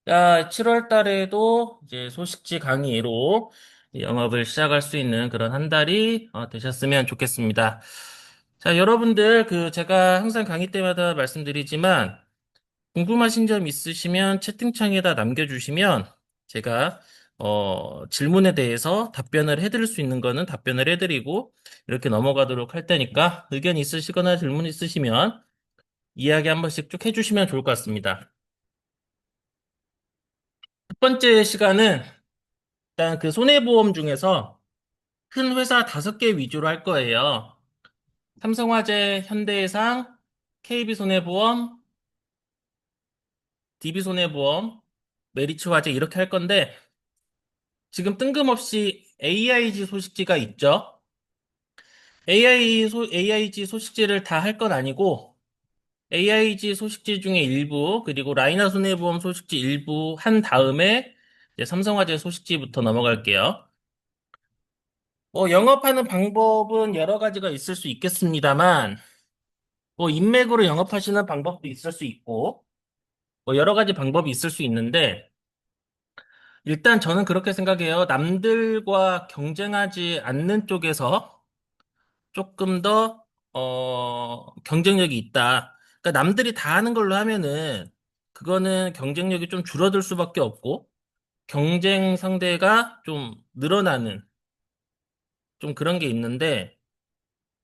7월 달에도 이제 소식지 강의로 영업을 시작할 수 있는 그런 한 달이 되셨으면 좋겠습니다. 자, 여러분들, 제가 항상 강의 때마다 말씀드리지만, 궁금하신 점 있으시면 채팅창에다 남겨주시면, 제가, 질문에 대해서 답변을 해드릴 수 있는 거는 답변을 해드리고, 이렇게 넘어가도록 할 테니까, 의견 있으시거나 질문 있으시면, 이야기 한 번씩 쭉 해주시면 좋을 것 같습니다. 첫 번째 시간은, 일단 손해보험 중에서 큰 회사 5개 위주로 할 거예요. 삼성화재, 현대해상, KB손해보험, DB손해보험, 메리츠화재 이렇게 할 건데 지금 뜬금없이 AIG 소식지가 있죠. AIG 소식지를 다 할 건 아니고 AIG 소식지 중에 일부 그리고 라이나 손해보험 소식지 일부 한 다음에 이제 삼성화재 소식지부터 넘어갈게요. 영업하는 방법은 여러 가지가 있을 수 있겠습니다만, 인맥으로 영업하시는 방법도 있을 수 있고, 여러 가지 방법이 있을 수 있는데, 일단 저는 그렇게 생각해요. 남들과 경쟁하지 않는 쪽에서 조금 더, 경쟁력이 있다. 그러니까 남들이 다 하는 걸로 하면은, 그거는 경쟁력이 좀 줄어들 수밖에 없고, 경쟁 상대가 좀 늘어나는, 좀 그런 게 있는데,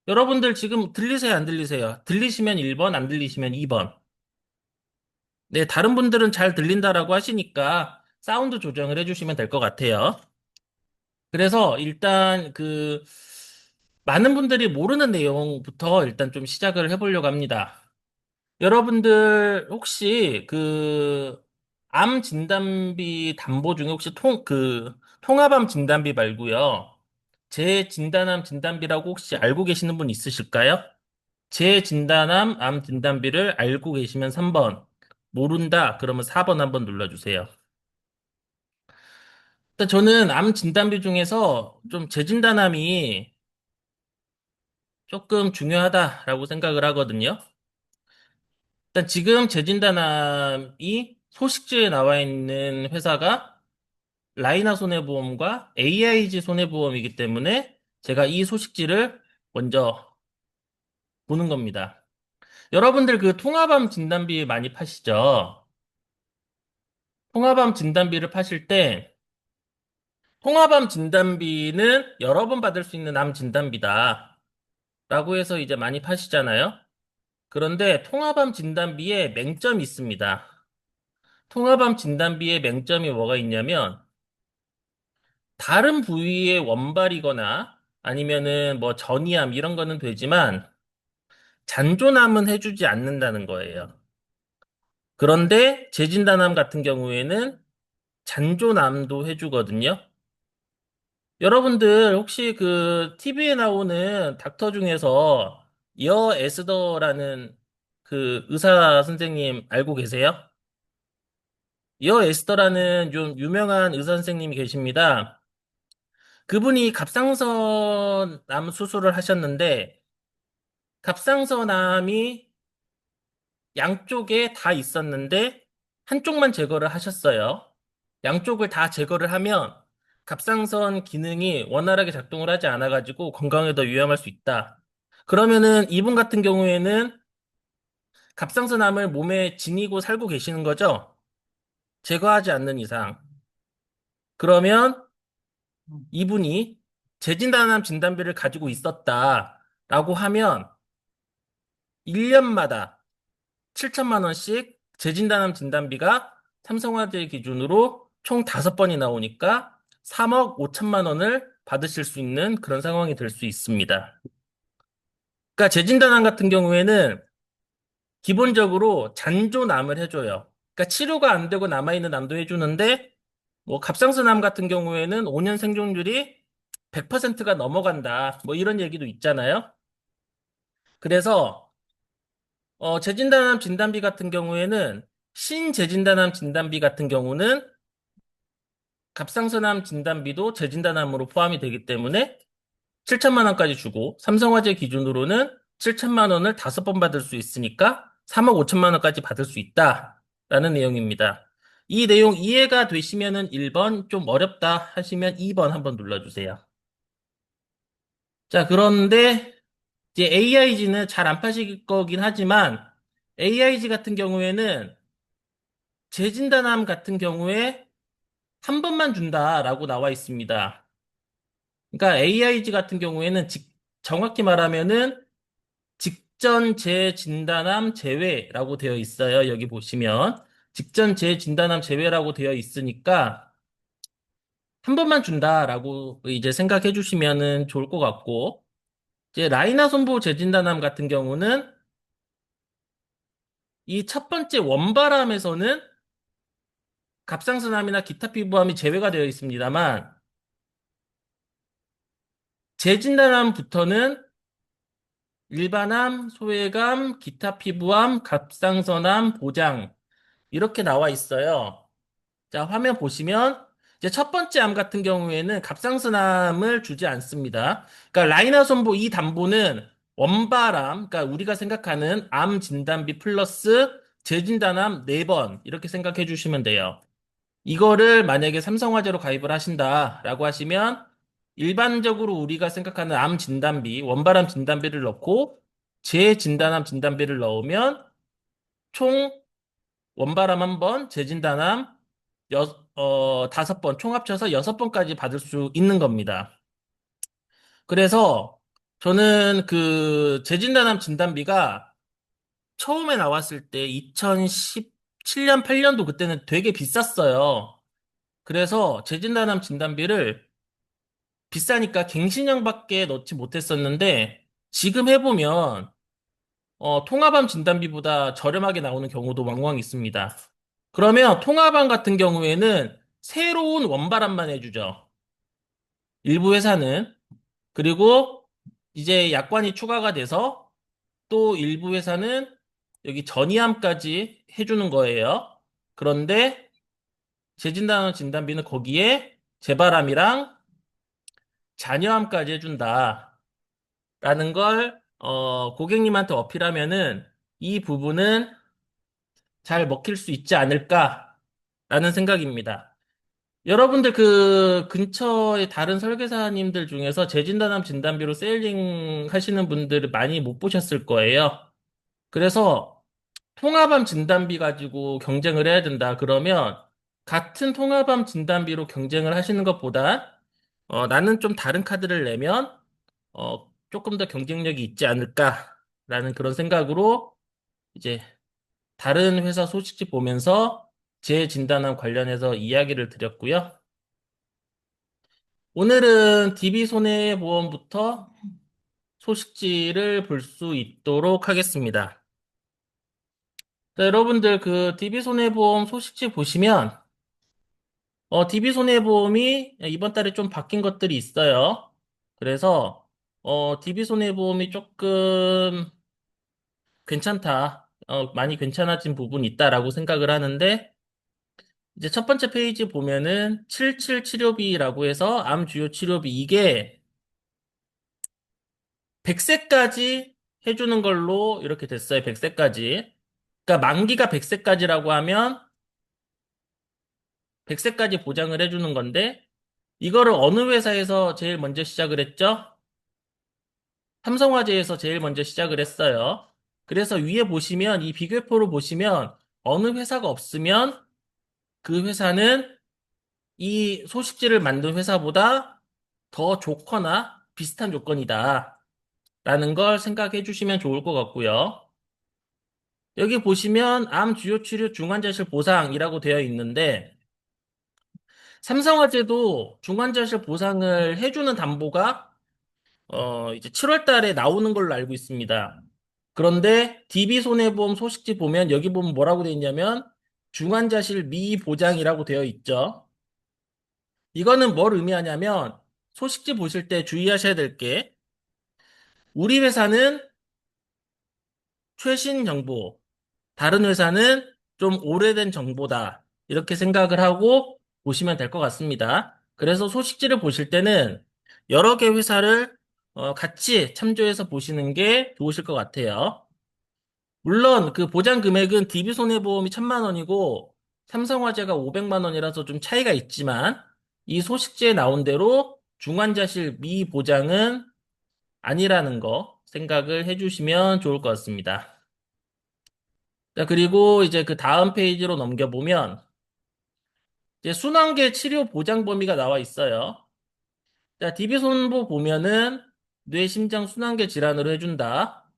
여러분들 지금 들리세요, 안 들리세요? 들리시면 1번, 안 들리시면 2번. 네, 다른 분들은 잘 들린다라고 하시니까 사운드 조정을 해주시면 될 것 같아요. 그래서 일단 많은 분들이 모르는 내용부터 일단 좀 시작을 해보려고 합니다. 여러분들 혹시 암 진단비 담보 중에 혹시 통합암 진단비 말고요. 재진단암 진단비라고 혹시 알고 계시는 분 있으실까요? 재진단암 암 진단비를 알고 계시면 3번, 모른다 그러면 4번 한번 눌러주세요. 일단 저는 암 진단비 중에서 좀 재진단암이 조금 중요하다라고 생각을 하거든요. 일단 지금 재진단암이 소식지에 나와 있는 회사가 라이나 손해보험과 AIG 손해보험이기 때문에 제가 이 소식지를 먼저 보는 겁니다. 여러분들 통합암 진단비 많이 파시죠? 통합암 진단비를 파실 때 통합암 진단비는 여러 번 받을 수 있는 암 진단비다. 라고 해서 이제 많이 파시잖아요. 그런데 통합암 진단비에 맹점이 있습니다. 통합암 진단비에 맹점이 뭐가 있냐면 다른 부위의 원발이거나 아니면은 뭐 전이암 이런 거는 되지만 잔존암은 해주지 않는다는 거예요. 그런데 재진단암 같은 경우에는 잔존암도 해주거든요. 여러분들 혹시 TV에 나오는 닥터 중에서 여 에스더라는 의사 선생님 알고 계세요? 여 에스더라는 좀 유명한 의사 선생님이 계십니다. 그분이 갑상선암 수술을 하셨는데 갑상선암이 양쪽에 다 있었는데 한쪽만 제거를 하셨어요. 양쪽을 다 제거를 하면 갑상선 기능이 원활하게 작동을 하지 않아가지고 건강에 더 위험할 수 있다. 그러면은 이분 같은 경우에는 갑상선암을 몸에 지니고 살고 계시는 거죠? 제거하지 않는 이상. 그러면 이분이 재진단암 진단비를 가지고 있었다라고 하면 1년마다 7천만 원씩 재진단암 진단비가 삼성화재 기준으로 총 5번이 나오니까 3억 5천만 원을 받으실 수 있는 그런 상황이 될 수 있습니다. 그러니까 재진단암 같은 경우에는 기본적으로 잔존암을 해줘요. 그러니까 치료가 안 되고 남아있는 암도 해주는데 뭐 갑상선암 같은 경우에는 5년 생존율이 100%가 넘어간다. 뭐 이런 얘기도 있잖아요. 그래서 재진단암 진단비 같은 경우에는 신재진단암 진단비 같은 경우는 갑상선암 진단비도 재진단암으로 포함이 되기 때문에 7천만 원까지 주고 삼성화재 기준으로는 7천만 원을 5번 받을 수 있으니까 3억 5천만 원까지 받을 수 있다라는 내용입니다. 이 내용 이해가 되시면은 1번, 좀 어렵다 하시면 2번 한번 눌러주세요. 자, 그런데 이제 AIG는 잘 안 파실 거긴 하지만 AIG 같은 경우에는 재진단함 같은 경우에 한 번만 준다라고 나와 있습니다. 그러니까 AIG 같은 경우에는 정확히 말하면은 직전 재진단함 제외라고 되어 있어요. 여기 보시면 직전 재진단함 제외라고 되어 있으니까 한 번만 준다라고 이제 생각해 주시면은 좋을 것 같고 이제 라이나 손보 재진단함 같은 경우는 이 첫 번째 원바람에서는 갑상선암이나 기타 피부암이 제외가 되어 있습니다만 재진단함부터는 일반암, 소외감, 기타 피부암, 갑상선암, 보장 이렇게 나와 있어요. 자, 화면 보시면 이제 첫 번째 암 같은 경우에는 갑상선암을 주지 않습니다. 그러니까 라이나손보 이 담보는 원바람, 그러니까 우리가 생각하는 암 진단비 플러스 재진단암 4번 이렇게 생각해 주시면 돼요. 이거를 만약에 삼성화재로 가입을 하신다라고 하시면 일반적으로 우리가 생각하는 암 진단비, 원바람 진단비를 넣고 재진단암 진단비를 넣으면 총 원바람 한 번, 재진단암 5번, 총 합쳐서 6번까지 받을 수 있는 겁니다. 그래서 저는 그 재진단암 진단비가 처음에 나왔을 때 2017년, 8년도 그때는 되게 비쌌어요. 그래서 재진단암 진단비를 비싸니까 갱신형밖에 넣지 못했었는데 지금 해보면 통합암 진단비보다 저렴하게 나오는 경우도 왕왕 있습니다. 그러면 통합암 같은 경우에는 새로운 원바람만 해주죠. 일부 회사는. 그리고 이제 약관이 추가가 돼서 또 일부 회사는 여기 전이암까지 해주는 거예요. 그런데 재진단원 진단비는 거기에 재발암이랑 잔여암까지 해준다. 라는 걸, 고객님한테 어필하면은 이 부분은 잘 먹힐 수 있지 않을까라는 생각입니다. 여러분들 그 근처의 다른 설계사님들 중에서 재진단함 진단비로 세일링 하시는 분들을 많이 못 보셨을 거예요. 그래서 통합암 진단비 가지고 경쟁을 해야 된다. 그러면 같은 통합암 진단비로 경쟁을 하시는 것보다 나는 좀 다른 카드를 내면 조금 더 경쟁력이 있지 않을까라는 그런 생각으로 이제 다른 회사 소식지 보면서 제 진단함 관련해서 이야기를 드렸고요. 오늘은 DB손해보험부터 소식지를 볼 수 있도록 하겠습니다. 자, 여러분들 그 DB손해보험 소식지 보시면 DB손해보험이 이번 달에 좀 바뀐 것들이 있어요. 그래서 DB손해보험이 조금 괜찮다. 많이 괜찮아진 부분이 있다라고 생각을 하는데 이제 첫 번째 페이지 보면은 77 치료비라고 해서 암 주요 치료비 이게 100세까지 해주는 걸로 이렇게 됐어요. 100세까지. 그러니까 만기가 100세까지라고 하면 100세까지 보장을 해주는 건데 이거를 어느 회사에서 제일 먼저 시작을 했죠? 삼성화재에서 제일 먼저 시작을 했어요. 그래서 위에 보시면 이 비교표로 보시면 어느 회사가 없으면 그 회사는 이 소식지를 만든 회사보다 더 좋거나 비슷한 조건이다. 라는 걸 생각해 주시면 좋을 것 같고요. 여기 보시면 암 주요 치료 중환자실 보상이라고 되어 있는데 삼성화재도 중환자실 보상을 해주는 담보가 이제 7월 달에 나오는 걸로 알고 있습니다. 그런데 DB손해보험 소식지 보면 여기 보면 뭐라고 되어 있냐면 중환자실 미보장이라고 되어 있죠. 이거는 뭘 의미하냐면 소식지 보실 때 주의하셔야 될 게 우리 회사는 최신 정보, 다른 회사는 좀 오래된 정보다. 이렇게 생각을 하고 보시면 될 것 같습니다. 그래서 소식지를 보실 때는 여러 개 회사를 같이 참조해서 보시는 게 좋으실 것 같아요. 물론 그 보장 금액은 DB손해보험이 1,000만 원이고 삼성화재가 500만 원이라서 좀 차이가 있지만 이 소식지에 나온 대로 중환자실 미보장은 아니라는 거 생각을 해주시면 좋을 것 같습니다. 자, 그리고 이제 그 다음 페이지로 넘겨보면 이제 순환계 치료 보장 범위가 나와 있어요. 자, DB손보 보면은 뇌, 심장, 순환계 질환으로 해준다.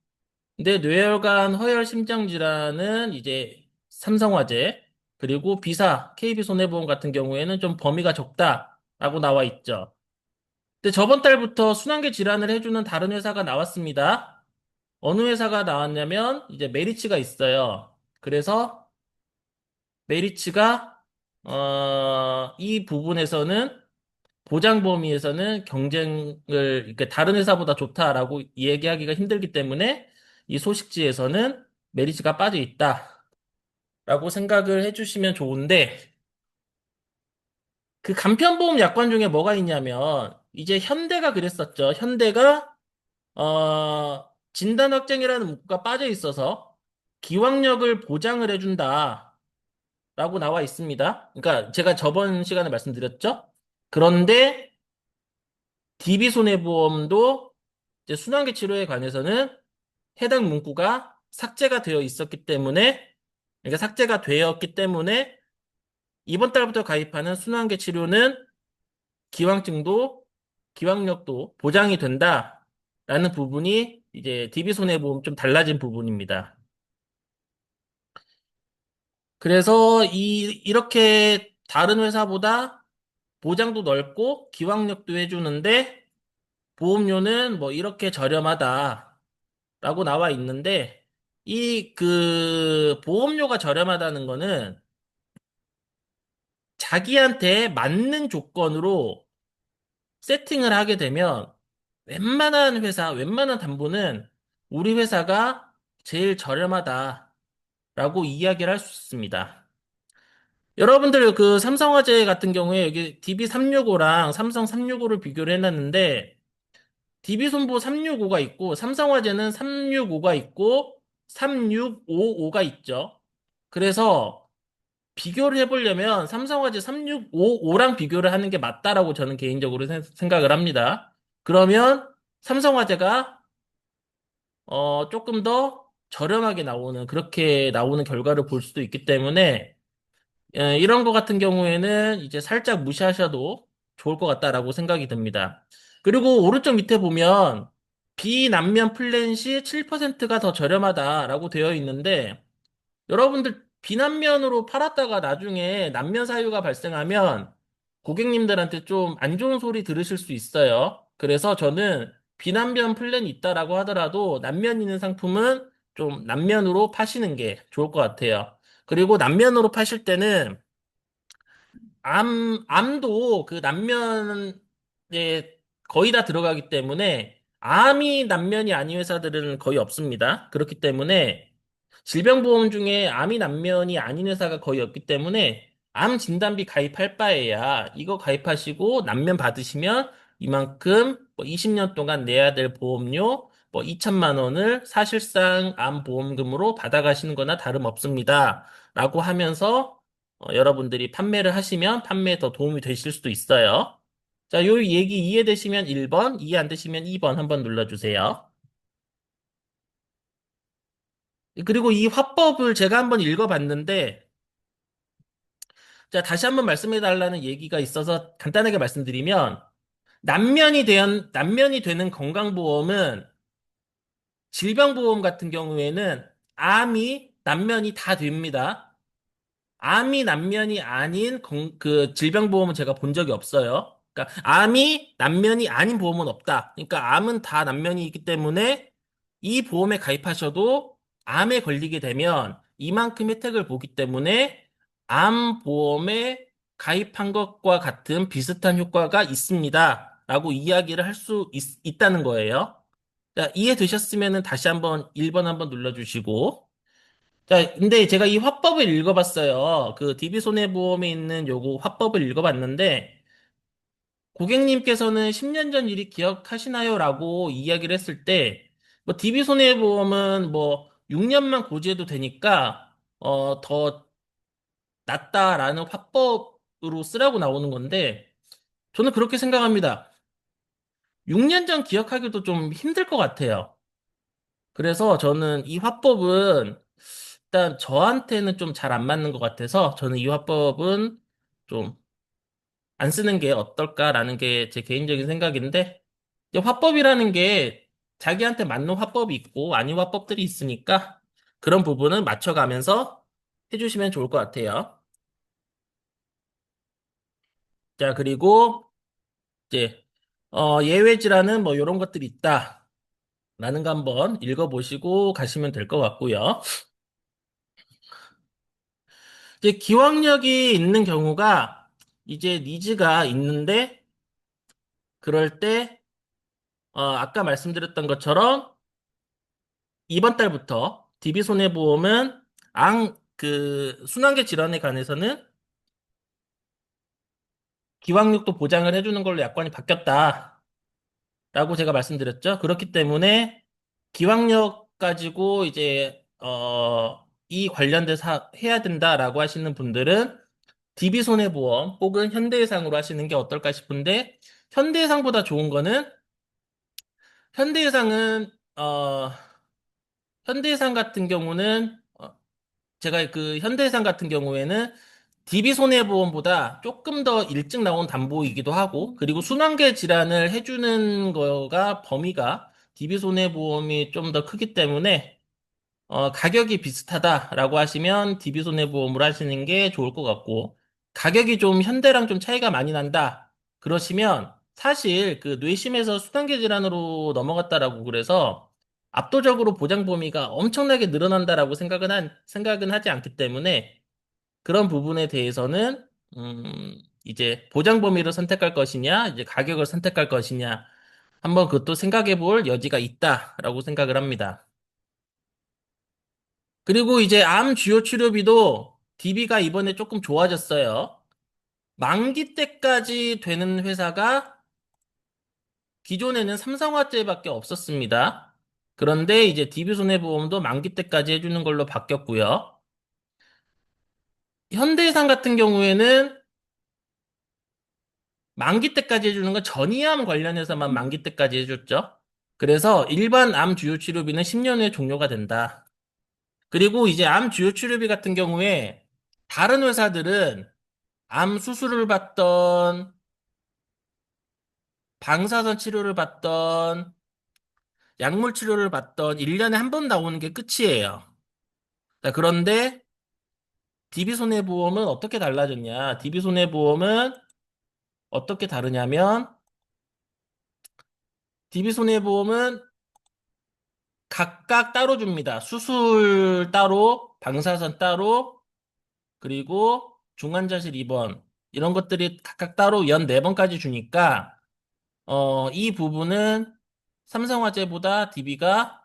근데 뇌혈관, 허혈, 심장 질환은 이제 삼성화재, 그리고 비사, KB손해보험 같은 경우에는 좀 범위가 적다라고 나와 있죠. 근데 저번 달부터 순환계 질환을 해주는 다른 회사가 나왔습니다. 어느 회사가 나왔냐면 이제 메리츠가 있어요. 그래서 메리츠가 이 부분에서는 보장 범위에서는 경쟁을 그러니까 다른 회사보다 좋다라고 얘기하기가 힘들기 때문에 이 소식지에서는 메리츠가 빠져 있다라고 생각을 해주시면 좋은데 그 간편보험 약관 중에 뭐가 있냐면 이제 현대가 그랬었죠. 현대가 진단 확정이라는 문구가 빠져 있어서 기왕력을 보장을 해준다라고 나와 있습니다. 그러니까 제가 저번 시간에 말씀드렸죠. 그런데 DB손해보험도 이제 순환계 치료에 관해서는 해당 문구가 삭제가 되어 있었기 때문에, 그러니까 삭제가 되었기 때문에 이번 달부터 가입하는 순환계 치료는 기왕증도, 기왕력도 보장이 된다라는 부분이 이제 DB손해보험 좀 달라진 부분입니다. 그래서 이렇게 다른 회사보다 보장도 넓고 기왕력도 해주는데 보험료는 뭐 이렇게 저렴하다라고 나와 있는데 이 그 보험료가 저렴하다는 거는 자기한테 맞는 조건으로 세팅을 하게 되면 웬만한 회사, 웬만한 담보는 우리 회사가 제일 저렴하다라고 이야기를 할 수 있습니다. 여러분들 그 삼성화재 같은 경우에 여기 DB365랑 삼성 365를 비교를 해놨는데 DB손보 365가 있고 삼성화재는 365가 있고 3655가 있죠. 그래서 비교를 해보려면 삼성화재 3655랑 비교를 하는 게 맞다라고 저는 개인적으로 생각을 합니다. 그러면 삼성화재가 조금 더 저렴하게 나오는 그렇게 나오는 결과를 볼 수도 있기 때문에 이런 거 같은 경우에는 이제 살짝 무시하셔도 좋을 것 같다라고 생각이 듭니다. 그리고 오른쪽 밑에 보면 비난면 플랜 시 7%가 더 저렴하다라고 되어 있는데 여러분들 비난면으로 팔았다가 나중에 난면 사유가 발생하면 고객님들한테 좀 안 좋은 소리 들으실 수 있어요. 그래서 저는 비난면 플랜이 있다라고 하더라도 난면 있는 상품은 좀 난면으로 파시는 게 좋을 것 같아요. 그리고 난면으로 파실 때는 암도 그 난면에 거의 다 들어가기 때문에 암이 난면이 아닌 회사들은 거의 없습니다. 그렇기 때문에 질병보험 중에 암이 난면이 아닌 회사가 거의 없기 때문에 암 진단비 가입할 바에야 이거 가입하시고 난면 받으시면 이만큼 뭐 20년 동안 내야 될 보험료 뭐 2천만 원을 사실상 암 보험금으로 받아가시는 거나 다름없습니다. 라고 하면서 여러분들이 판매를 하시면 판매에 더 도움이 되실 수도 있어요. 자, 요 얘기 이해되시면 1번, 이해 안 되시면 2번 한번 눌러주세요. 그리고 이 화법을 제가 한번 읽어봤는데, 자, 다시 한번 말씀해 달라는 얘기가 있어서 간단하게 말씀드리면, 난면이 되는 건강보험은 질병보험 같은 경우에는 암이 난면이 다 됩니다. 암이 난면이 아닌 그 질병보험은 제가 본 적이 없어요. 그러니까 암이 난면이 아닌 보험은 없다. 그러니까 암은 다 난면이 있기 때문에 이 보험에 가입하셔도 암에 걸리게 되면 이만큼 혜택을 보기 때문에 암 보험에 가입한 것과 같은 비슷한 효과가 있습니다. 라고 이야기를 할 수 있다는 거예요. 자, 이해되셨으면 다시 한번 1번 한번 눌러주시고 자, 근데 제가 이 화법을 읽어봤어요. 그 DB손해보험에 있는 요거 화법을 읽어봤는데, 고객님께서는 10년 전 일이 기억하시나요? 라고 이야기를 했을 때, 뭐 DB손해보험은 뭐 6년만 고지해도 되니까, 더 낫다라는 화법으로 쓰라고 나오는 건데, 저는 그렇게 생각합니다. 6년 전 기억하기도 좀 힘들 것 같아요. 그래서 저는 이 화법은 일단 저한테는 좀 잘 안 맞는 것 같아서 저는 이 화법은 좀 안 쓰는 게 어떨까라는 게 제 개인적인 생각인데, 이제 화법이라는 게 자기한테 맞는 화법이 있고 아닌 화법들이 있으니까 그런 부분은 맞춰가면서 해주시면 좋을 것 같아요. 자, 그리고 이제 예외 질환은 뭐 이런 것들이 있다. 라는 거 한번 읽어보시고 가시면 될 것 같고요. 이제 기왕력이 있는 경우가 이제 니즈가 있는데 그럴 때 아까 말씀드렸던 것처럼 이번 달부터 DB손해보험은 순환계 질환에 관해서는 기왕력도 보장을 해주는 걸로 약관이 바뀌었다라고 제가 말씀드렸죠. 그렇기 때문에 기왕력 가지고 이제 이 관련돼서 해야 된다라고 하시는 분들은 DB손해보험 혹은 현대해상으로 하시는 게 어떨까 싶은데 현대해상보다 좋은 거는 현대해상은 현대해상 같은 경우는 제가 그 현대해상 같은 경우에는 DB손해보험보다 조금 더 일찍 나온 담보이기도 하고, 그리고 순환계 질환을 해주는 거가 범위가 DB손해보험이 좀 더 크기 때문에, 가격이 비슷하다라고 하시면 DB손해보험으로 하시는 게 좋을 것 같고, 가격이 좀 현대랑 좀 차이가 많이 난다. 그러시면 사실 그 뇌심에서 순환계 질환으로 넘어갔다라고 그래서 압도적으로 보장 범위가 엄청나게 늘어난다라고 생각은 하지 않기 때문에 그런 부분에 대해서는 이제 보장 범위를 선택할 것이냐, 이제 가격을 선택할 것이냐, 한번 그것도 생각해 볼 여지가 있다라고 생각을 합니다. 그리고 이제 암 주요 치료비도 DB가 이번에 조금 좋아졌어요. 만기 때까지 되는 회사가 기존에는 삼성화재밖에 없었습니다. 그런데 이제 DB손해보험도 만기 때까지 해주는 걸로 바뀌었고요. 현대해상 같은 경우에는 만기 때까지 해주는 건 전이암 관련해서만 만기 때까지 해줬죠. 그래서 일반 암 주요 치료비는 10년 후에 종료가 된다. 그리고 이제 암 주요 치료비 같은 경우에 다른 회사들은 암 수술을 받던 방사선 치료를 받던 약물 치료를 받던 1년에 한 번 나오는 게 끝이에요. 자, 그런데 DB손해보험은 어떻게 달라졌냐? DB손해보험은 어떻게 다르냐면 DB손해보험은 각각 따로 줍니다. 수술 따로, 방사선 따로, 그리고 중환자실 입원 이런 것들이 각각 따로 연 4번까지 주니까 이 부분은 삼성화재보다 DB가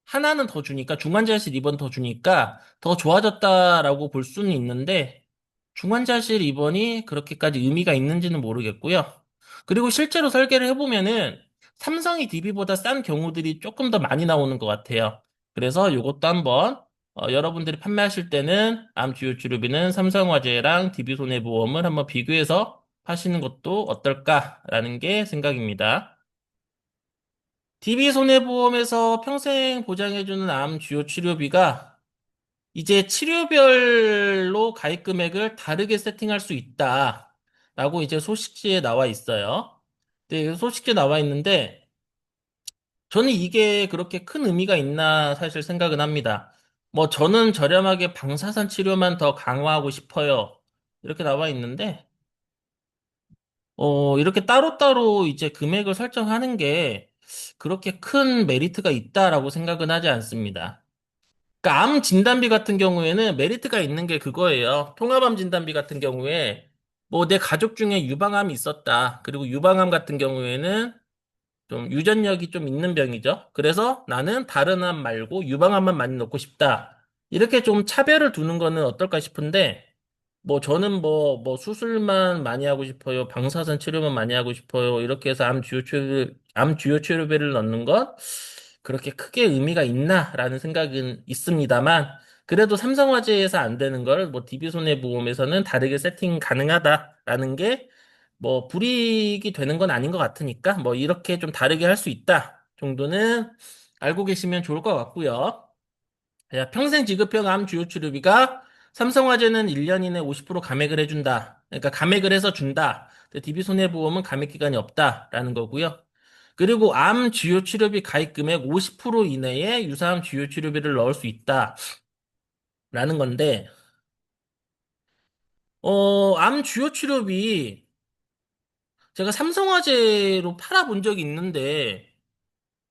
하나는 더 주니까 중환자실 입원 더 주니까 더 좋아졌다라고 볼 수는 있는데 중환자실 입원이 그렇게까지 의미가 있는지는 모르겠고요. 그리고 실제로 설계를 해보면은 삼성이 DB보다 싼 경우들이 조금 더 많이 나오는 것 같아요. 그래서 이것도 한번 여러분들이 판매하실 때는 암 주요 치료비는 삼성화재랑 DB손해보험을 한번 비교해서 하시는 것도 어떨까라는 게 생각입니다. DB손해보험에서 평생 보장해주는 암 주요 치료비가 이제 치료별로 가입 금액을 다르게 세팅할 수 있다. 라고 이제 소식지에 나와 있어요. 네, 소식지에 나와 있는데, 저는 이게 그렇게 큰 의미가 있나 사실 생각은 합니다. 뭐, 저는 저렴하게 방사선 치료만 더 강화하고 싶어요. 이렇게 나와 있는데, 이렇게 따로따로 이제 금액을 설정하는 게 그렇게 큰 메리트가 있다라고 생각은 하지 않습니다. 그러니까 암 진단비 같은 경우에는 메리트가 있는 게 그거예요. 통합암 진단비 같은 경우에 뭐 내 가족 중에 유방암이 있었다. 그리고 유방암 같은 경우에는 좀 유전력이 좀 있는 병이죠. 그래서 나는 다른 암 말고 유방암만 많이 넣고 싶다. 이렇게 좀 차별을 두는 거는 어떨까 싶은데 뭐 저는 뭐 수술만 많이 하고 싶어요. 방사선 치료만 많이 하고 싶어요. 이렇게 해서 암 주요 치료비를 넣는 건 그렇게 크게 의미가 있나라는 생각은 있습니다만 그래도 삼성화재에서 안 되는 걸 뭐 DB손해보험에서는 다르게 세팅 가능하다라는 게 뭐 불이익이 되는 건 아닌 것 같으니까 뭐 이렇게 좀 다르게 할 수 있다 정도는 알고 계시면 좋을 것 같고요. 야, 평생 지급형 암 주요 치료비가 삼성화재는 1년 이내 50% 감액을 해준다. 그러니까 감액을 해서 준다. 근데 DB손해보험은 감액 기간이 없다라는 거고요. 그리고 암 주요 치료비 가입 금액 50% 이내에 유사암 주요 치료비를 넣을 수 있다라는 건데, 암 주요 치료비 제가 삼성화재로 팔아본 적이 있는데,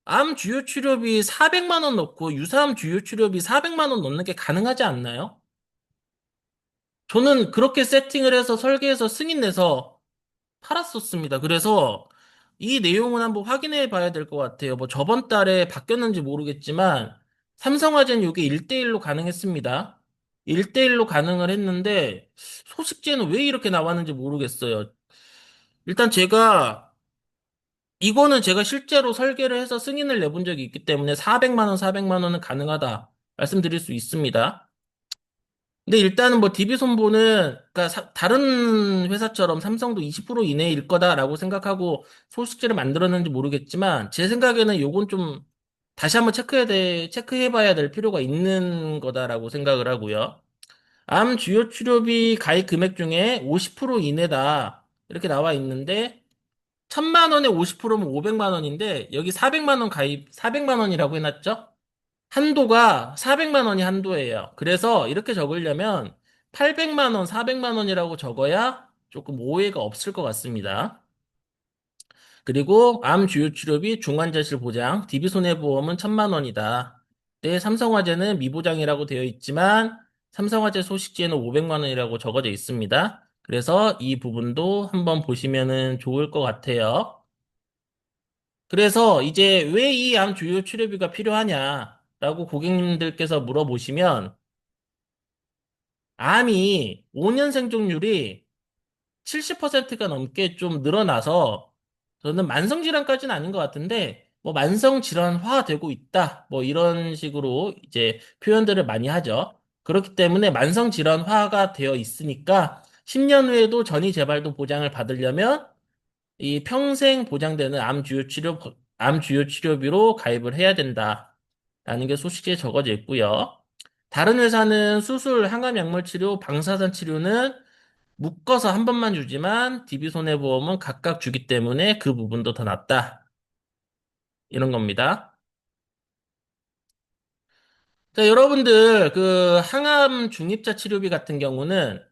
암 주요 치료비 400만 원 넣고 유사암 주요 치료비 400만 원 넣는 게 가능하지 않나요? 저는 그렇게 세팅을 해서 설계해서 승인 내서 팔았었습니다. 그래서 이 내용은 한번 확인해 봐야 될 것 같아요. 뭐 저번 달에 바뀌었는지 모르겠지만 삼성화재는 이게 1대1로 가능했습니다. 1대1로 가능을 했는데 소식지에는 왜 이렇게 나왔는지 모르겠어요. 일단 이거는 제가 실제로 설계를 해서 승인을 내본 적이 있기 때문에 400만 원, 400만 원은 가능하다 말씀드릴 수 있습니다. 근데 일단은 뭐 DB손보는 그러니까 다른 회사처럼 삼성도 20% 이내일 거다라고 생각하고 소식지를 만들었는지 모르겠지만 제 생각에는 요건 좀 다시 한번 체크해 봐야 될 필요가 있는 거다라고 생각을 하고요. 암 주요 치료비 가입 금액 중에 50% 이내다 이렇게 나와 있는데 1000만 원에 50%면 500만 원인데 여기 400만 원 가입 400만 원이라고 해놨죠? 한도가 400만 원이 한도예요. 그래서 이렇게 적으려면 800만 원, 400만 원이라고 적어야 조금 오해가 없을 것 같습니다. 그리고 암 주요 치료비 중환자실 보장, DB손해보험은 1000만 원이다. 네, 삼성화재는 미보장이라고 되어 있지만 삼성화재 소식지에는 500만 원이라고 적어져 있습니다. 그래서 이 부분도 한번 보시면은 좋을 것 같아요. 그래서 이제 왜 이 암 주요 치료비가 필요하냐라고 고객님들께서 물어보시면 암이 5년 생존율이 70%가 넘게 좀 늘어나서 저는 만성질환까지는 아닌 것 같은데 뭐 만성질환화 되고 있다 뭐 이런 식으로 이제 표현들을 많이 하죠. 그렇기 때문에 만성질환화가 되어 있으니까 10년 후에도 전이 재발도 보장을 받으려면 이 평생 보장되는 암 주요 치료비로 가입을 해야 된다라는 게 소식에 적어져 있고요. 다른 회사는 수술, 항암 약물 치료, 방사선 치료는 묶어서 한 번만 주지만 DB손해보험은 각각 주기 때문에 그 부분도 더 낫다. 이런 겁니다. 자, 여러분들 그 항암 중입자 치료비 같은 경우는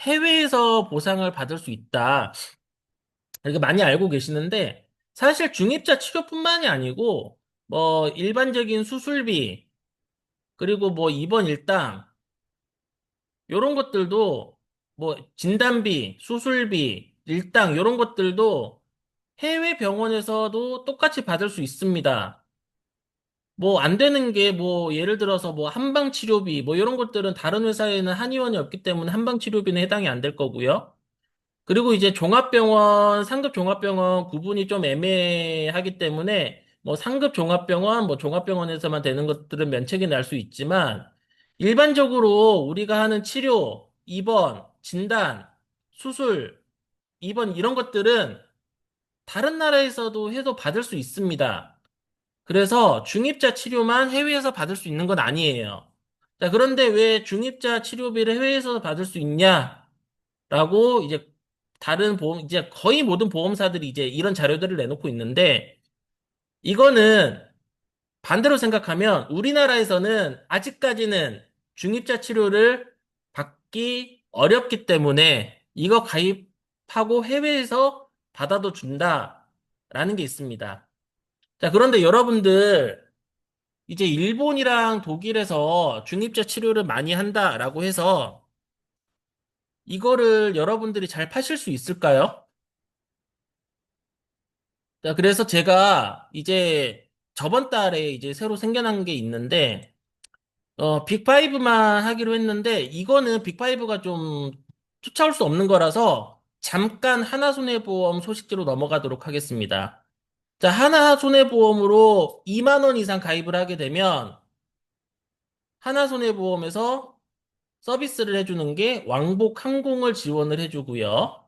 해외에서 보상을 받을 수 있다. 이렇게 많이 알고 계시는데 사실 중입자 치료뿐만이 아니고 뭐 일반적인 수술비 그리고 뭐 입원 일당 요런 것들도 뭐 진단비, 수술비, 일당 요런 것들도 해외 병원에서도 똑같이 받을 수 있습니다. 뭐 안 되는 게 뭐 예를 들어서 뭐 한방 치료비 뭐 이런 것들은 다른 회사에는 한의원이 없기 때문에 한방 치료비는 해당이 안 될 거고요. 그리고 이제 종합병원, 상급 종합병원 구분이 좀 애매하기 때문에 뭐 상급 종합병원, 뭐 종합병원에서만 되는 것들은 면책이 날 수 있지만 일반적으로 우리가 하는 치료, 입원, 진단, 수술, 입원 이런 것들은 다른 나라에서도 해도 받을 수 있습니다. 그래서 중입자 치료만 해외에서 받을 수 있는 건 아니에요. 자, 그런데 왜 중입자 치료비를 해외에서 받을 수 있냐? 라고 이제 다른 보험, 이제 거의 모든 보험사들이 이제 이런 자료들을 내놓고 있는데, 이거는 반대로 생각하면 우리나라에서는 아직까지는 중입자 치료를 받기 어렵기 때문에 이거 가입하고 해외에서 받아도 준다라는 게 있습니다. 자, 그런데 여러분들 이제 일본이랑 독일에서 중입자 치료를 많이 한다라고 해서 이거를 여러분들이 잘 파실 수 있을까요? 자, 그래서 제가 이제 저번 달에 이제 새로 생겨난 게 있는데, 빅5만 하기로 했는데, 이거는 빅5가 좀 쫓아올 수 없는 거라서 잠깐 하나손해보험 소식지로 넘어가도록 하겠습니다. 자, 하나손해보험으로 2만 원 이상 가입을 하게 되면 하나손해보험에서 서비스를 해주는 게 왕복 항공을 지원을 해주고요.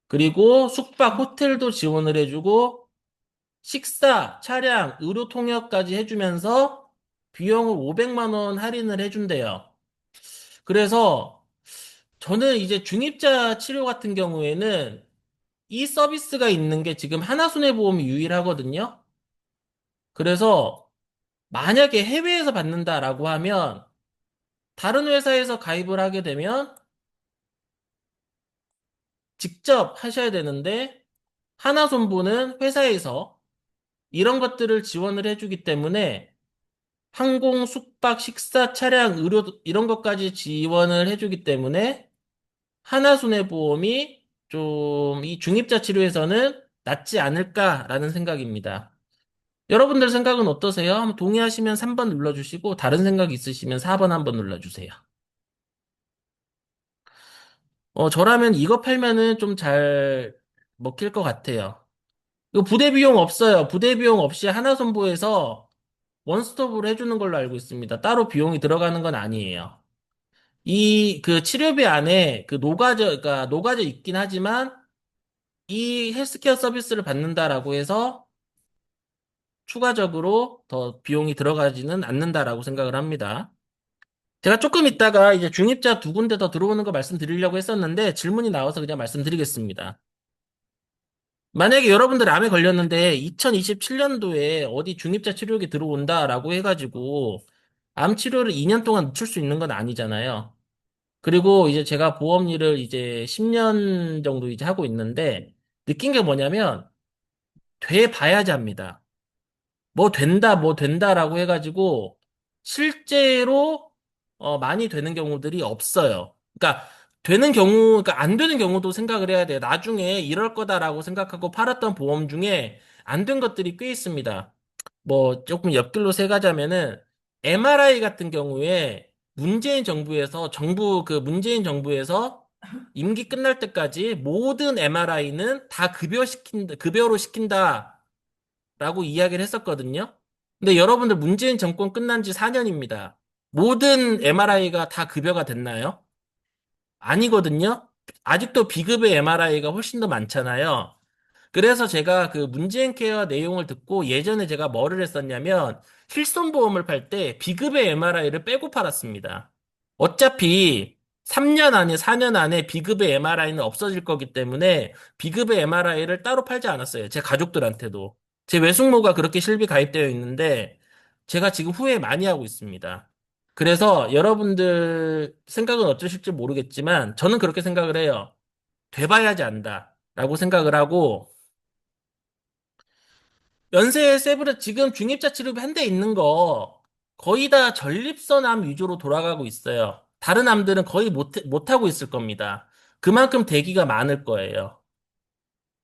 그리고 숙박, 호텔도 지원을 해주고 식사, 차량, 의료 통역까지 해주면서 비용을 500만 원 할인을 해준대요. 그래서 저는 이제 중입자 치료 같은 경우에는 이 서비스가 있는 게 지금 하나손해보험이 유일하거든요. 그래서 만약에 해외에서 받는다라고 하면 다른 회사에서 가입을 하게 되면 직접 하셔야 되는데 하나손보는 회사에서 이런 것들을 지원을 해주기 때문에 항공, 숙박, 식사, 차량, 의료 이런 것까지 지원을 해주기 때문에 하나손해보험이 좀 이 중입자 치료에서는 낫지 않을까라는 생각입니다. 여러분들 생각은 어떠세요? 한번 동의하시면 3번 눌러주시고 다른 생각 있으시면 4번 한번 눌러주세요. 저라면 이거 팔면은 좀 잘 먹힐 것 같아요. 이거 부대 비용 없어요. 부대 비용 없이 하나손보에서 원스톱으로 해주는 걸로 알고 있습니다. 따로 비용이 들어가는 건 아니에요. 이 그 치료비 안에 그 그러니까 녹아져 있긴 하지만 이 헬스케어 서비스를 받는다라고 해서 추가적으로 더 비용이 들어가지는 않는다라고 생각을 합니다. 제가 조금 있다가 이제 중입자 두 군데 더 들어오는 거 말씀드리려고 했었는데 질문이 나와서 그냥 말씀드리겠습니다. 만약에 여러분들 암에 걸렸는데 2027년도에 어디 중입자 치료기 들어온다라고 해가지고 암 치료를 2년 동안 늦출 수 있는 건 아니잖아요. 그리고 이제 제가 보험 일을 이제 10년 정도 이제 하고 있는데 느낀 게 뭐냐면 돼 봐야지 합니다. 뭐 된다, 뭐 된다라고 해가지고 실제로 많이 되는 경우들이 없어요. 그러니까 되는 경우, 그러니까 안 되는 경우도 생각을 해야 돼요. 나중에 이럴 거다라고 생각하고 팔았던 보험 중에 안 된 것들이 꽤 있습니다. 뭐 조금 옆길로 새 가자면은 MRI 같은 경우에 문재인 정부에서 그 문재인 정부에서 임기 끝날 때까지 모든 MRI는 다 급여로 시킨다라고 이야기를 했었거든요. 근데 여러분들 문재인 정권 끝난 지 4년입니다. 모든 MRI가 다 급여가 됐나요? 아니거든요. 아직도 비급의 MRI가 훨씬 더 많잖아요. 그래서 제가 그 문재인 케어 내용을 듣고 예전에 제가 뭐를 했었냐면 실손보험을 팔 때 비급의 MRI를 빼고 팔았습니다. 어차피 3년 안에 4년 안에 비급의 MRI는 없어질 거기 때문에 비급의 MRI를 따로 팔지 않았어요. 제 가족들한테도. 제 외숙모가 그렇게 실비 가입되어 있는데 제가 지금 후회 많이 하고 있습니다. 그래서 여러분들 생각은 어떠실지 모르겠지만 저는 그렇게 생각을 해요. 돼봐야지 안다. 라고 생각을 하고 연세 세브레 지금 중입자 치료비 한 대 있는 거 거의 다 전립선 암 위주로 돌아가고 있어요. 다른 암들은 거의 못하고 있을 겁니다. 그만큼 대기가 많을 거예요.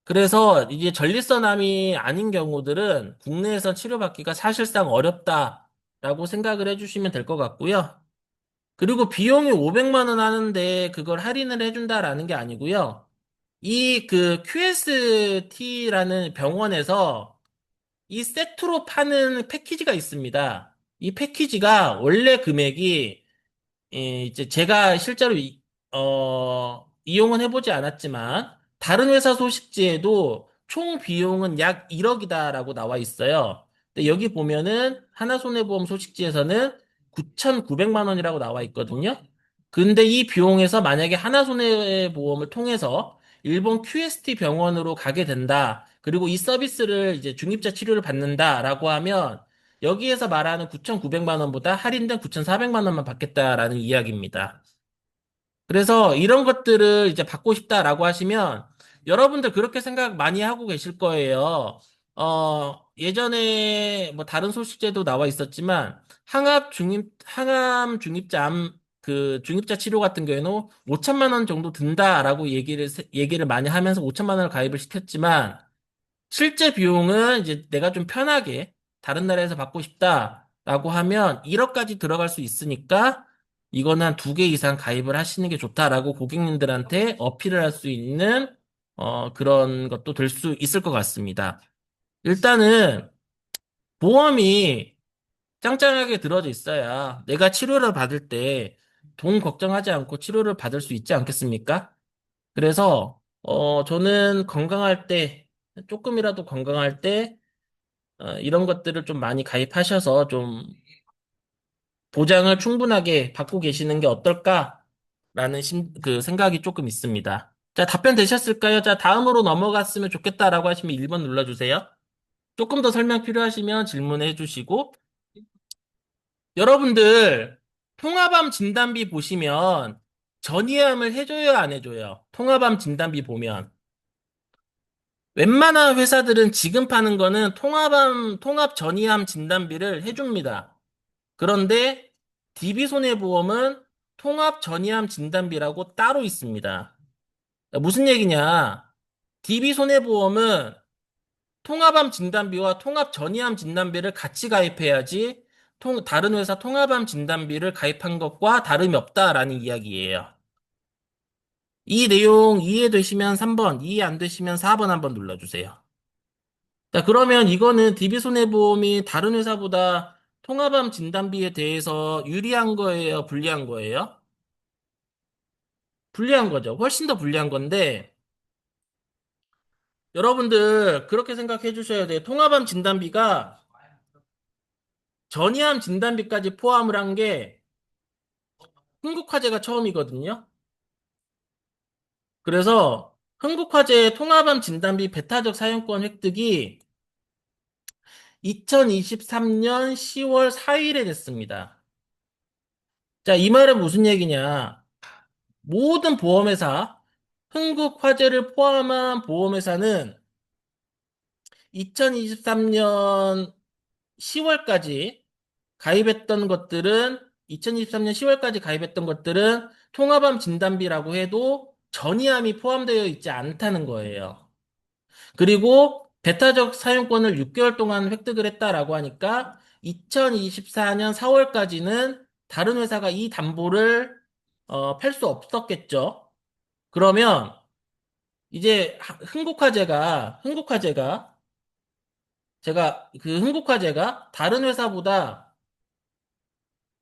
그래서 이제 전립선 암이 아닌 경우들은 국내에서 치료받기가 사실상 어렵다라고 생각을 해주시면 될 것 같고요. 그리고 비용이 500만 원 하는데 그걸 할인을 해준다라는 게 아니고요. 이 그 QST라는 병원에서 이 세트로 파는 패키지가 있습니다. 이 패키지가 원래 금액이 이제 제가 실제로 이용은 해보지 않았지만 다른 회사 소식지에도 총 비용은 약 1억이다라고 나와 있어요. 근데 여기 보면은 하나손해보험 소식지에서는 9,900만 원이라고 나와 있거든요. 근데 이 비용에서 만약에 하나손해보험을 통해서 일본 QST 병원으로 가게 된다. 그리고 이 서비스를 이제 중입자 치료를 받는다라고 하면 여기에서 말하는 9,900만 원보다 할인된 9,400만 원만 받겠다라는 이야기입니다. 그래서 이런 것들을 이제 받고 싶다라고 하시면 여러분들 그렇게 생각 많이 하고 계실 거예요. 예전에 뭐 다른 소식제도 나와 있었지만 항암 중입자 그 중입자 치료 같은 경우에는 5천만 원 정도 든다라고 얘기를 많이 하면서 5천만 원을 가입을 시켰지만 실제 비용은 이제 내가 좀 편하게 다른 나라에서 받고 싶다라고 하면 1억까지 들어갈 수 있으니까 이거는 한 두 개 이상 가입을 하시는 게 좋다라고 고객님들한테 어필을 할 수 있는 그런 것도 될 수 있을 것 같습니다. 일단은 보험이 짱짱하게 들어져 있어야 내가 치료를 받을 때 돈 걱정하지 않고 치료를 받을 수 있지 않겠습니까? 그래서, 저는 건강할 때, 조금이라도 건강할 때, 이런 것들을 좀 많이 가입하셔서 좀 보장을 충분하게 받고 계시는 게 어떨까라는 그 생각이 조금 있습니다. 자, 답변 되셨을까요? 자, 다음으로 넘어갔으면 좋겠다라고 하시면 1번 눌러주세요. 조금 더 설명 필요하시면 질문해 주시고, 여러분들, 통화밤 진단비 보시면 전이함을 해줘요, 안 해줘요? 통화밤 진단비 보면. 웬만한 회사들은 지금 파는 거는 통합 전이함 진단비를 해줍니다. 그런데 DB손해보험은 통합 전이함 진단비라고 따로 있습니다. 무슨 얘기냐? DB손해보험은 통합암 진단비와 통합 전이암 진단비를 같이 가입해야지 다른 회사 통합암 진단비를 가입한 것과 다름이 없다라는 이야기예요. 이 내용 이해되시면 3번, 이해 안 되시면 4번 한번 눌러주세요. 자, 그러면 이거는 DB손해보험이 다른 회사보다 통합암 진단비에 대해서 유리한 거예요? 불리한 거예요? 불리한 거죠. 훨씬 더 불리한 건데, 여러분들 그렇게 생각해 주셔야 돼요. 통합암 진단비가 전이암 진단비까지 포함을 한 게 흥국화재가 처음이거든요. 그래서 흥국화재 통합암 진단비 배타적 사용권 획득이 2023년 10월 4일에 됐습니다. 자, 이 말은 무슨 얘기냐? 모든 보험회사, 흥국화재를 포함한 보험회사는 2023년 10월까지 가입했던 것들은 2023년 10월까지 가입했던 것들은 통합암 진단비라고 해도 전이암이 포함되어 있지 않다는 거예요. 그리고 배타적 사용권을 6개월 동안 획득을 했다라고 하니까 2024년 4월까지는 다른 회사가 이 담보를 팔 수 없었겠죠. 그러면 이제 흥국화재가 제가 그 흥국화재가 다른 회사보다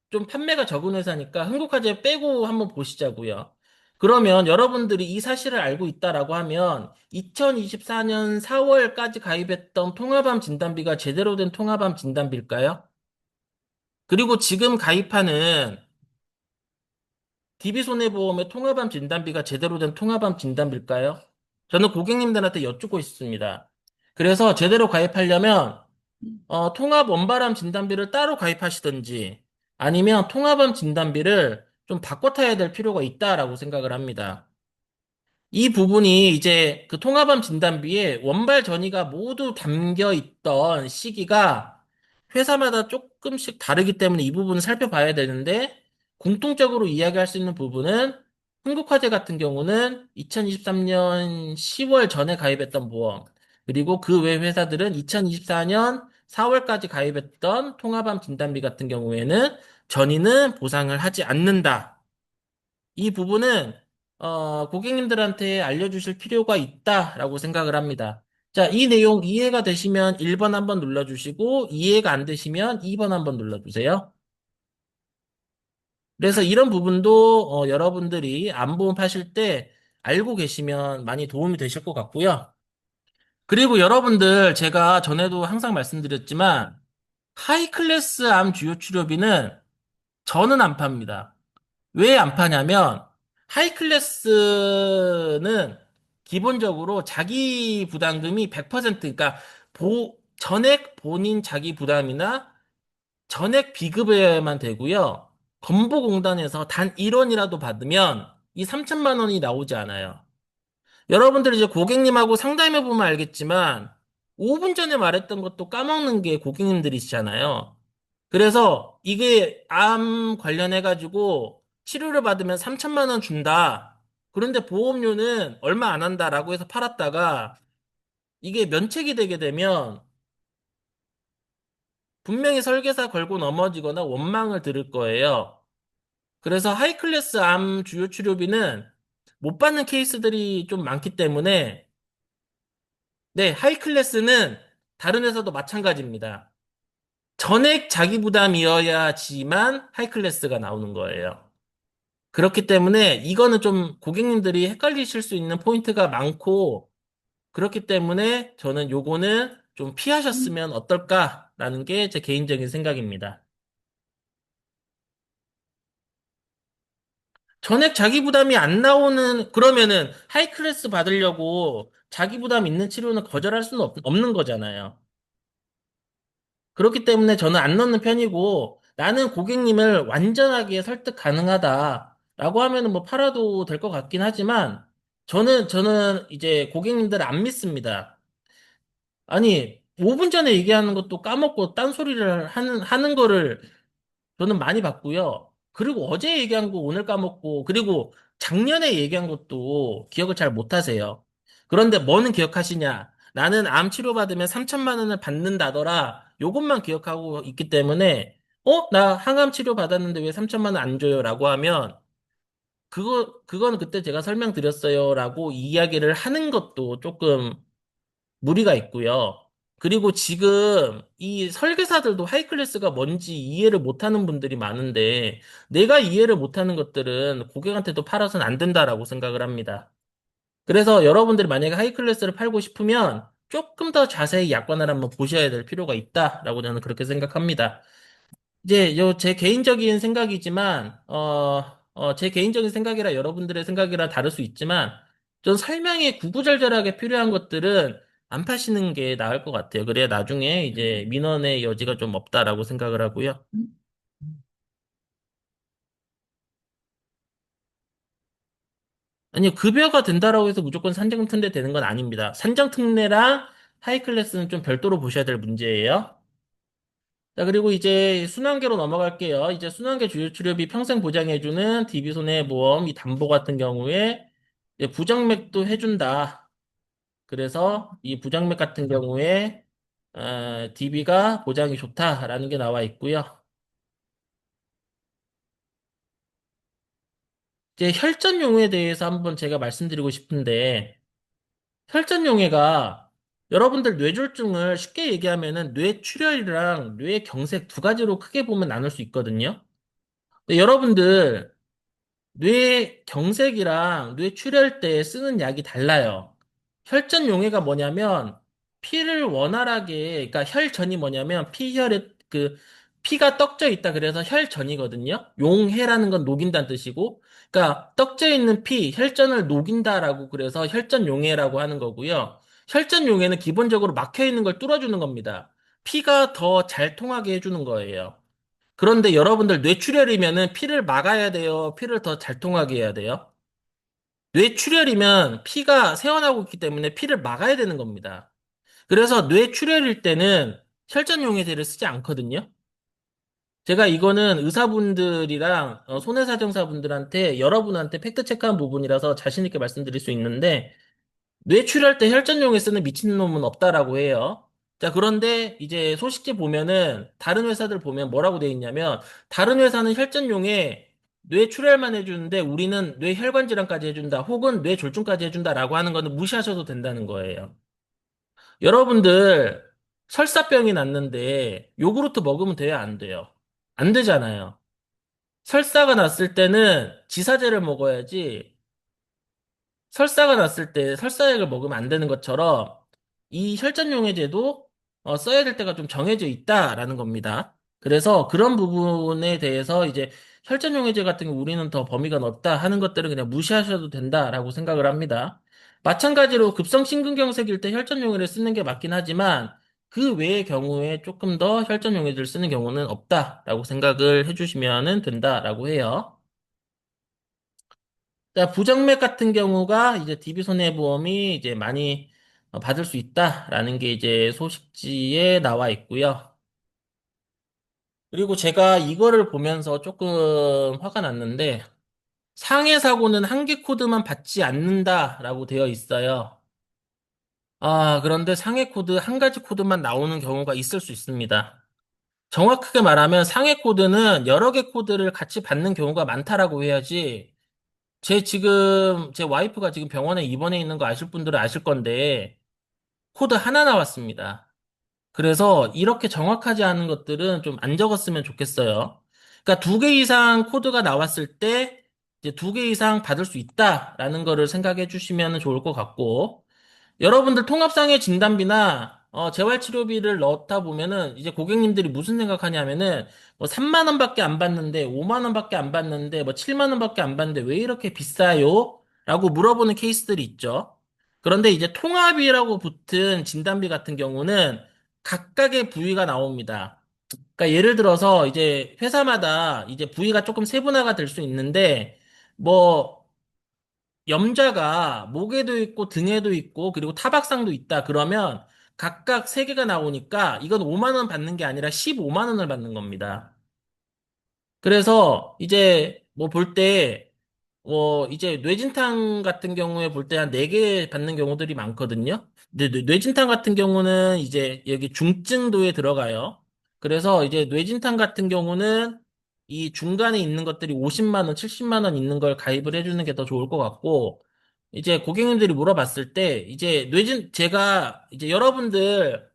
좀 판매가 적은 회사니까 흥국화재 빼고 한번 보시자고요. 그러면 여러분들이 이 사실을 알고 있다라고 하면 2024년 4월까지 가입했던 통합암 진단비가 제대로 된 통합암 진단비일까요? 그리고 지금 가입하는 DB손해보험의 통합암 진단비가 제대로 된 통합암 진단비일까요? 저는 고객님들한테 여쭙고 있습니다. 그래서 제대로 가입하려면 통합 원바람 진단비를 따로 가입하시든지 아니면 통합암 진단비를 좀 바꿔 타야 될 필요가 있다라고 생각을 합니다. 이 부분이 이제 그 통합암 진단비에 원발 전이가 모두 담겨 있던 시기가 회사마다 조금씩 다르기 때문에 이 부분을 살펴봐야 되는데 공통적으로 이야기할 수 있는 부분은 흥국화재 같은 경우는 2023년 10월 전에 가입했던 보험 그리고 그 외 회사들은 2024년 4월까지 가입했던 통합암 진단비 같은 경우에는 전이는 보상을 하지 않는다. 이 부분은 고객님들한테 알려주실 필요가 있다라고 생각을 합니다. 자, 이 내용 이해가 되시면 1번 한번 눌러주시고 이해가 안 되시면 2번 한번 눌러주세요. 그래서 이런 부분도 여러분들이 안보험 파실 때 알고 계시면 많이 도움이 되실 것 같고요. 그리고 여러분들 제가 전에도 항상 말씀드렸지만 하이클래스 암 주요 치료비는 저는 안 팝니다. 왜 안 파냐면 하이클래스는 기본적으로 자기 부담금이 100% 그러니까 전액 본인 자기 부담이나 전액 비급여야만 되고요. 건보공단에서 단 1원이라도 받으면 이 3천만 원이 나오지 않아요. 여러분들 이제 고객님하고 상담해 보면 알겠지만 5분 전에 말했던 것도 까먹는 게 고객님들이시잖아요. 그래서 이게 암 관련해가지고 치료를 받으면 3천만 원 준다. 그런데 보험료는 얼마 안 한다라고 해서 팔았다가 이게 면책이 되게 되면 분명히 설계사 걸고 넘어지거나 원망을 들을 거예요. 그래서 하이클래스 암 주요 치료비는 못 받는 케이스들이 좀 많기 때문에 네, 하이클래스는 다른 회사도 마찬가지입니다. 전액 자기 부담이어야지만 하이클래스가 나오는 거예요. 그렇기 때문에 이거는 좀 고객님들이 헷갈리실 수 있는 포인트가 많고, 그렇기 때문에 저는 요거는 좀 피하셨으면 어떨까라는 게 제 개인적인 생각입니다. 전액 자기 부담이 안 나오는, 그러면은 하이클래스 받으려고 자기 부담 있는 치료는 거절할 수는 없는 거잖아요. 그렇기 때문에 저는 안 넣는 편이고, 나는 고객님을 완전하게 설득 가능하다라고 하면은 뭐 팔아도 될 것 같긴 하지만, 저는 이제 고객님들 안 믿습니다. 아니, 5분 전에 얘기하는 것도 까먹고 딴소리를 하는 거를 저는 많이 봤고요. 그리고 어제 얘기한 거 오늘 까먹고, 그리고 작년에 얘기한 것도 기억을 잘 못하세요. 그런데 뭐는 기억하시냐? 나는 암 치료받으면 3천만 원을 받는다더라. 요것만 기억하고 있기 때문에, 나 항암 치료 받았는데 왜 3천만 원 안 줘요? 라고 하면, 그건 그때 제가 설명드렸어요. 라고 이야기를 하는 것도 조금 무리가 있고요. 그리고 지금 이 설계사들도 하이클래스가 뭔지 이해를 못하는 분들이 많은데 내가 이해를 못하는 것들은 고객한테도 팔아서는 안 된다라고 생각을 합니다. 그래서 여러분들이 만약에 하이클래스를 팔고 싶으면 조금 더 자세히 약관을 한번 보셔야 될 필요가 있다라고 저는 그렇게 생각합니다. 이제 요 제 개인적인 생각이지만 제 개인적인 생각이라 여러분들의 생각이라 다를 수 있지만 좀 설명이 구구절절하게 필요한 것들은 안 파시는 게 나을 것 같아요. 그래야 나중에 이제 민원의 여지가 좀 없다라고 생각을 하고요. 아니요, 급여가 된다라고 해서 무조건 산정특례 되는 건 아닙니다. 산정특례랑 하이클래스는 좀 별도로 보셔야 될 문제예요. 자, 그리고 이제 순환계로 넘어갈게요. 이제 순환계 주요 치료비 평생 보장해주는 DB손해보험 이 담보 같은 경우에 이제 부정맥도 해준다. 그래서 이 부정맥 같은 경우에 DB가 보장이 좋다라는 게 나와 있고요. 이제 혈전용에 대해서 한번 제가 말씀드리고 싶은데 혈전용해가 여러분들 뇌졸중을 쉽게 얘기하면은 뇌출혈이랑 뇌경색 두 가지로 크게 보면 나눌 수 있거든요. 근데 여러분들 뇌 경색이랑 뇌 출혈 때 쓰는 약이 달라요. 혈전 용해가 뭐냐면 피를 원활하게 그러니까 혈전이 뭐냐면 피혈에 피가 떡져 있다 그래서 혈전이거든요. 용해라는 건 녹인다는 뜻이고 그러니까 떡져 있는 피 혈전을 녹인다라고 그래서 혈전 용해라고 하는 거고요. 혈전 용해는 기본적으로 막혀 있는 걸 뚫어주는 겁니다. 피가 더 잘 통하게 해주는 거예요. 그런데 여러분들 뇌출혈이면은 피를 막아야 돼요. 피를 더 잘 통하게 해야 돼요. 뇌출혈이면 피가 새어나오고 있기 때문에 피를 막아야 되는 겁니다. 그래서 뇌출혈일 때는 혈전용해제를 쓰지 않거든요. 제가 이거는 의사분들이랑 손해사정사분들한테 여러분한테 팩트체크한 부분이라서 자신 있게 말씀드릴 수 있는데 뇌출혈 때 혈전용에 쓰는 미친놈은 없다라고 해요. 자, 그런데 이제 소식지 보면은 다른 회사들 보면 뭐라고 돼 있냐면 다른 회사는 혈전용에 뇌출혈만 해주는데 우리는 뇌혈관 질환까지 해준다. 혹은 뇌졸중까지 해준다라고 하는 거는 무시하셔도 된다는 거예요. 여러분들 설사병이 났는데 요구르트 먹으면 돼요? 안 돼요? 안 되잖아요. 설사가 났을 때는 지사제를 먹어야지 설사가 났을 때 설사약을 먹으면 안 되는 것처럼 이 혈전용해제도 써야 될 때가 좀 정해져 있다라는 겁니다. 그래서 그런 부분에 대해서 이제 혈전용해제 같은 경우 우리는 더 범위가 넓다 하는 것들은 그냥 무시하셔도 된다라고 생각을 합니다. 마찬가지로 급성심근경색일 때 혈전용해제를 쓰는 게 맞긴 하지만 그 외의 경우에 조금 더 혈전용해제를 쓰는 경우는 없다라고 생각을 해주시면 된다라고 해요. 자, 부정맥 같은 경우가 이제 DB손해보험이 이제 많이 받을 수 있다라는 게 이제 소식지에 나와 있고요. 그리고 제가 이거를 보면서 조금 화가 났는데 상해 사고는 한 개 코드만 받지 않는다라고 되어 있어요. 그런데 상해 코드 한 가지 코드만 나오는 경우가 있을 수 있습니다. 정확하게 말하면 상해 코드는 여러 개 코드를 같이 받는 경우가 많다라고 해야지 제 와이프가 지금 병원에 입원해 있는 거 아실 분들은 아실 건데, 코드 하나 나왔습니다. 그래서 이렇게 정확하지 않은 것들은 좀 안 적었으면 좋겠어요. 그러니까 두 개 이상 코드가 나왔을 때 이제 두 개 이상 받을 수 있다라는 거를 생각해 주시면 좋을 것 같고, 여러분들 통합상해 진단비나 재활치료비를 넣다 보면은 이제 고객님들이 무슨 생각하냐면은 뭐 3만 원밖에 안 받는데 5만 원밖에 안 받는데 뭐 7만 원밖에 안 받는데 왜 이렇게 비싸요? 라고 물어보는 케이스들이 있죠. 그런데 이제 통합이라고 붙은 진단비 같은 경우는 각각의 부위가 나옵니다. 그러니까 예를 들어서 이제 회사마다 이제 부위가 조금 세분화가 될 수 있는데 뭐 염좌가 목에도 있고 등에도 있고 그리고 타박상도 있다 그러면 각각 세 개가 나오니까 이건 5만 원 받는 게 아니라 15만 원을 받는 겁니다. 그래서 이제 뭐 볼 때 이제 뇌진탕 같은 경우에 볼 때 한 4개 받는 경우들이 많거든요. 근데 뇌진탕 같은 경우는 이제 여기 중증도에 들어가요. 그래서 이제 뇌진탕 같은 경우는 이 중간에 있는 것들이 50만 원, 70만 원 있는 걸 가입을 해주는 게 더 좋을 것 같고, 이제 고객님들이 물어봤을 때, 이제 제가 이제 여러분들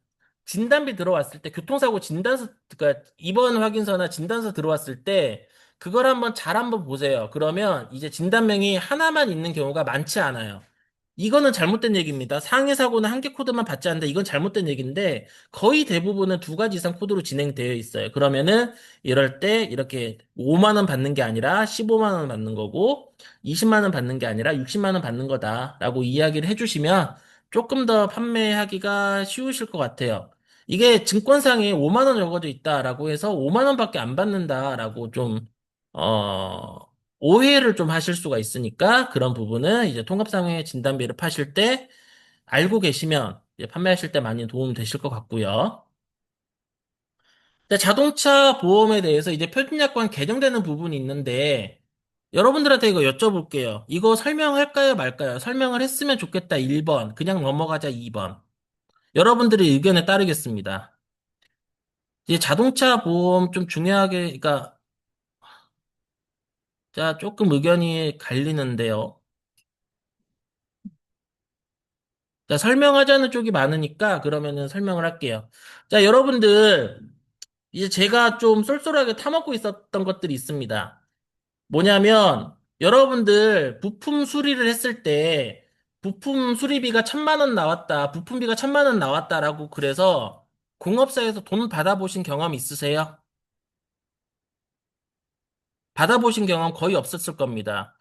진단비 들어왔을 때, 교통사고 진단서, 그러니까 입원 확인서나 진단서 들어왔을 때, 그걸 한번 잘 한번 보세요. 그러면 이제 진단명이 하나만 있는 경우가 많지 않아요. 이거는 잘못된 얘기입니다. 상해 사고는 한 개 코드만 받지 않는다. 이건 잘못된 얘기인데 거의 대부분은 두 가지 이상 코드로 진행되어 있어요. 그러면은 이럴 때 이렇게 5만 원 받는 게 아니라 15만 원 받는 거고 20만 원 받는 게 아니라 60만 원 받는 거다라고 이야기를 해주시면 조금 더 판매하기가 쉬우실 것 같아요. 이게 증권상에 5만 원 적어져 있다라고 해서 5만 원밖에 안 받는다라고 좀 어, 오해를 좀 하실 수가 있으니까 그런 부분은 이제 통합상해 진단비를 파실 때 알고 계시면 이제 판매하실 때 많이 도움 되실 것 같고요. 근데 자동차 보험에 대해서 이제 표준약관 개정되는 부분이 있는데 여러분들한테 이거 여쭤볼게요. 이거 설명할까요, 말까요? 설명을 했으면 좋겠다 1번, 그냥 넘어가자 2번. 여러분들의 의견에 따르겠습니다. 이제 자동차 보험 좀 중요하게, 그러니까 자 조금 의견이 갈리는데요. 자, 설명하자는 쪽이 많으니까 그러면은 설명을 할게요. 자, 여러분들, 이제 제가 좀 쏠쏠하게 타먹고 있었던 것들이 있습니다. 뭐냐면, 여러분들 부품 수리를 했을 때, 부품 수리비가 1,000만 원 나왔다, 부품비가 1,000만 원 나왔다라고 그래서 공업사에서 돈 받아보신 경험 있으세요? 받아보신 경험 거의 없었을 겁니다.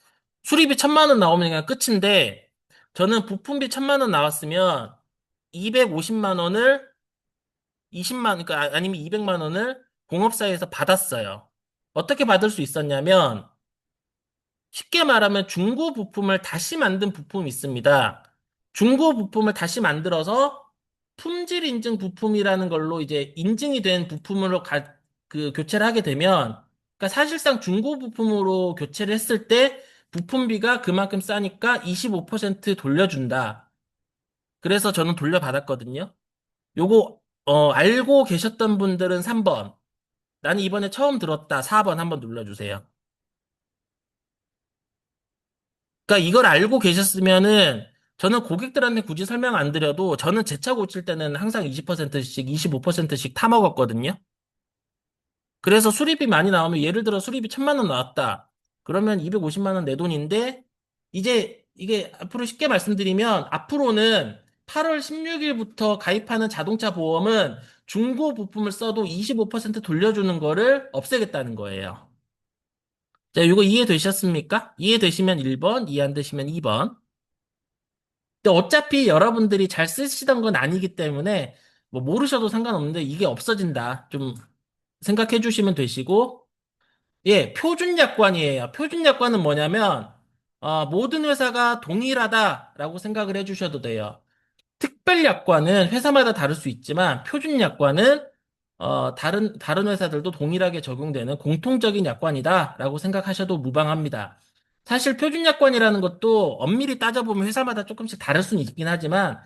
수리비 1,000만 원 나오면 그냥 끝인데, 저는 부품비 1,000만 원 나왔으면 250만 원을 20만, 그러니까 아니면 200만 원을 공업사에서 받았어요. 어떻게 받을 수 있었냐면, 쉽게 말하면 중고 부품을 다시 만든 부품이 있습니다. 중고 부품을 다시 만들어서 품질 인증 부품이라는 걸로 이제 인증이 된 부품으로 교체를 하게 되면, 그러니까 사실상 중고 부품으로 교체를 했을 때 부품비가 그만큼 싸니까 25% 돌려준다. 그래서 저는 돌려받았거든요. 요거, 알고 계셨던 분들은 3번. 나는 이번에 처음 들었다. 4번 한번 눌러주세요. 그러니까 이걸 알고 계셨으면은 저는 고객들한테 굳이 설명 안 드려도 저는 제 차 고칠 때는 항상 20%씩, 25%씩 타먹었거든요. 그래서 수리비 많이 나오면 예를 들어 수리비 1,000만 원 나왔다. 그러면 250만 원 내 돈인데 이제 이게 앞으로 쉽게 말씀드리면 앞으로는 8월 16일부터 가입하는 자동차 보험은 중고 부품을 써도 25% 돌려주는 거를 없애겠다는 거예요. 자, 이거 이해되셨습니까? 이해되시면 1번, 이해 안 되시면 2번. 근데 어차피 여러분들이 잘 쓰시던 건 아니기 때문에 뭐 모르셔도 상관없는데 이게 없어진다. 좀 생각해 주시면 되시고, 예, 표준 약관이에요. 표준 약관은 뭐냐면, 모든 회사가 동일하다라고 생각을 해 주셔도 돼요. 특별 약관은 회사마다 다를 수 있지만 표준 약관은 다른 회사들도 동일하게 적용되는 공통적인 약관이다라고 생각하셔도 무방합니다. 사실 표준 약관이라는 것도 엄밀히 따져보면 회사마다 조금씩 다를 수는 있긴 하지만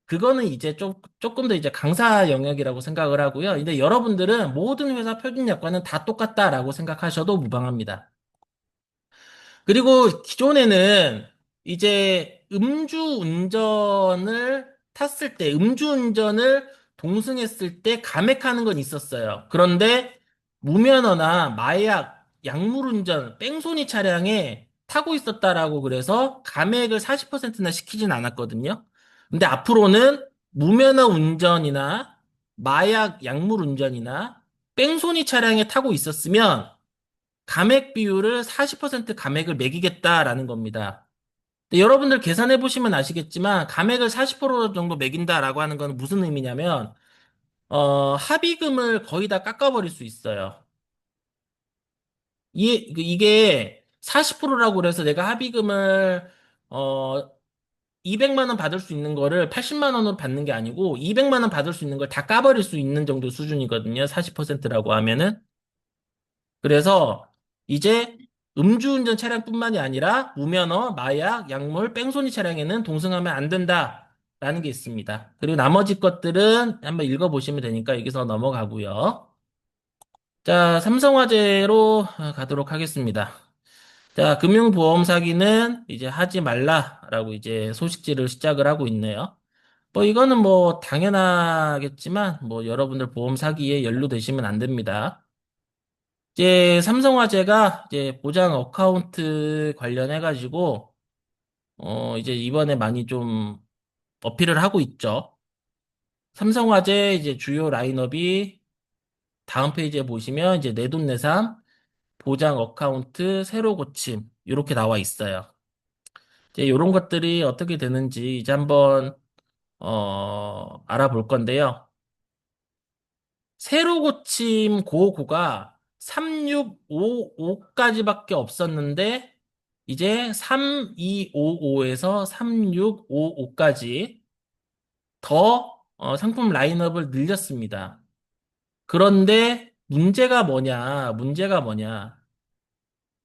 그거는 이제 조금 더 이제 강사 영역이라고 생각을 하고요. 근데 여러분들은 모든 회사 표준 약관은 다 똑같다라고 생각하셔도 무방합니다. 그리고 기존에는 이제 음주운전을 동승했을 때 감액하는 건 있었어요. 그런데 무면허나 마약, 약물운전, 뺑소니 차량에 타고 있었다라고 그래서 감액을 40%나 시키진 않았거든요. 근데 앞으로는 무면허 운전이나 마약, 약물 운전이나 뺑소니 차량에 타고 있었으면 감액 비율을 40% 감액을 매기겠다라는 겁니다. 근데 여러분들 계산해 보시면 아시겠지만 감액을 40% 정도 매긴다라고 하는 건 무슨 의미냐면 합의금을 거의 다 깎아버릴 수 있어요. 이게 40%라고 그래서 내가 합의금을 어 200만 원 받을 수 있는 거를 80만 원으로 받는 게 아니고 200만 원 받을 수 있는 걸 다 까버릴 수 있는 정도 수준이거든요. 40%라고 하면은. 그래서 이제 음주운전 차량뿐만이 아니라 무면허, 마약, 약물, 뺑소니 차량에는 동승하면 안 된다라는 게 있습니다. 그리고 나머지 것들은 한번 읽어보시면 되니까 여기서 넘어가고요. 자, 삼성화재로 가도록 하겠습니다. 자, 금융보험 사기는 이제 하지 말라라고 이제 소식지를 시작을 하고 있네요. 뭐 이거는 뭐 당연하겠지만 뭐 여러분들 보험 사기에 연루되시면 안 됩니다. 이제 삼성화재가 이제 보장 어카운트 관련해가지고, 이제 이번에 많이 좀 어필을 하고 있죠. 삼성화재 이제 주요 라인업이 다음 페이지에 보시면 이제 내돈내산, 보장 어카운트, 새로 고침, 이렇게 나와 있어요. 이제 이런 것들이 어떻게 되는지 이제 한번, 알아볼 건데요. 새로 고침 고고가 3655까지밖에 없었는데 이제 3255에서 3655까지 더 상품 라인업을 늘렸습니다. 그런데 문제가 뭐냐?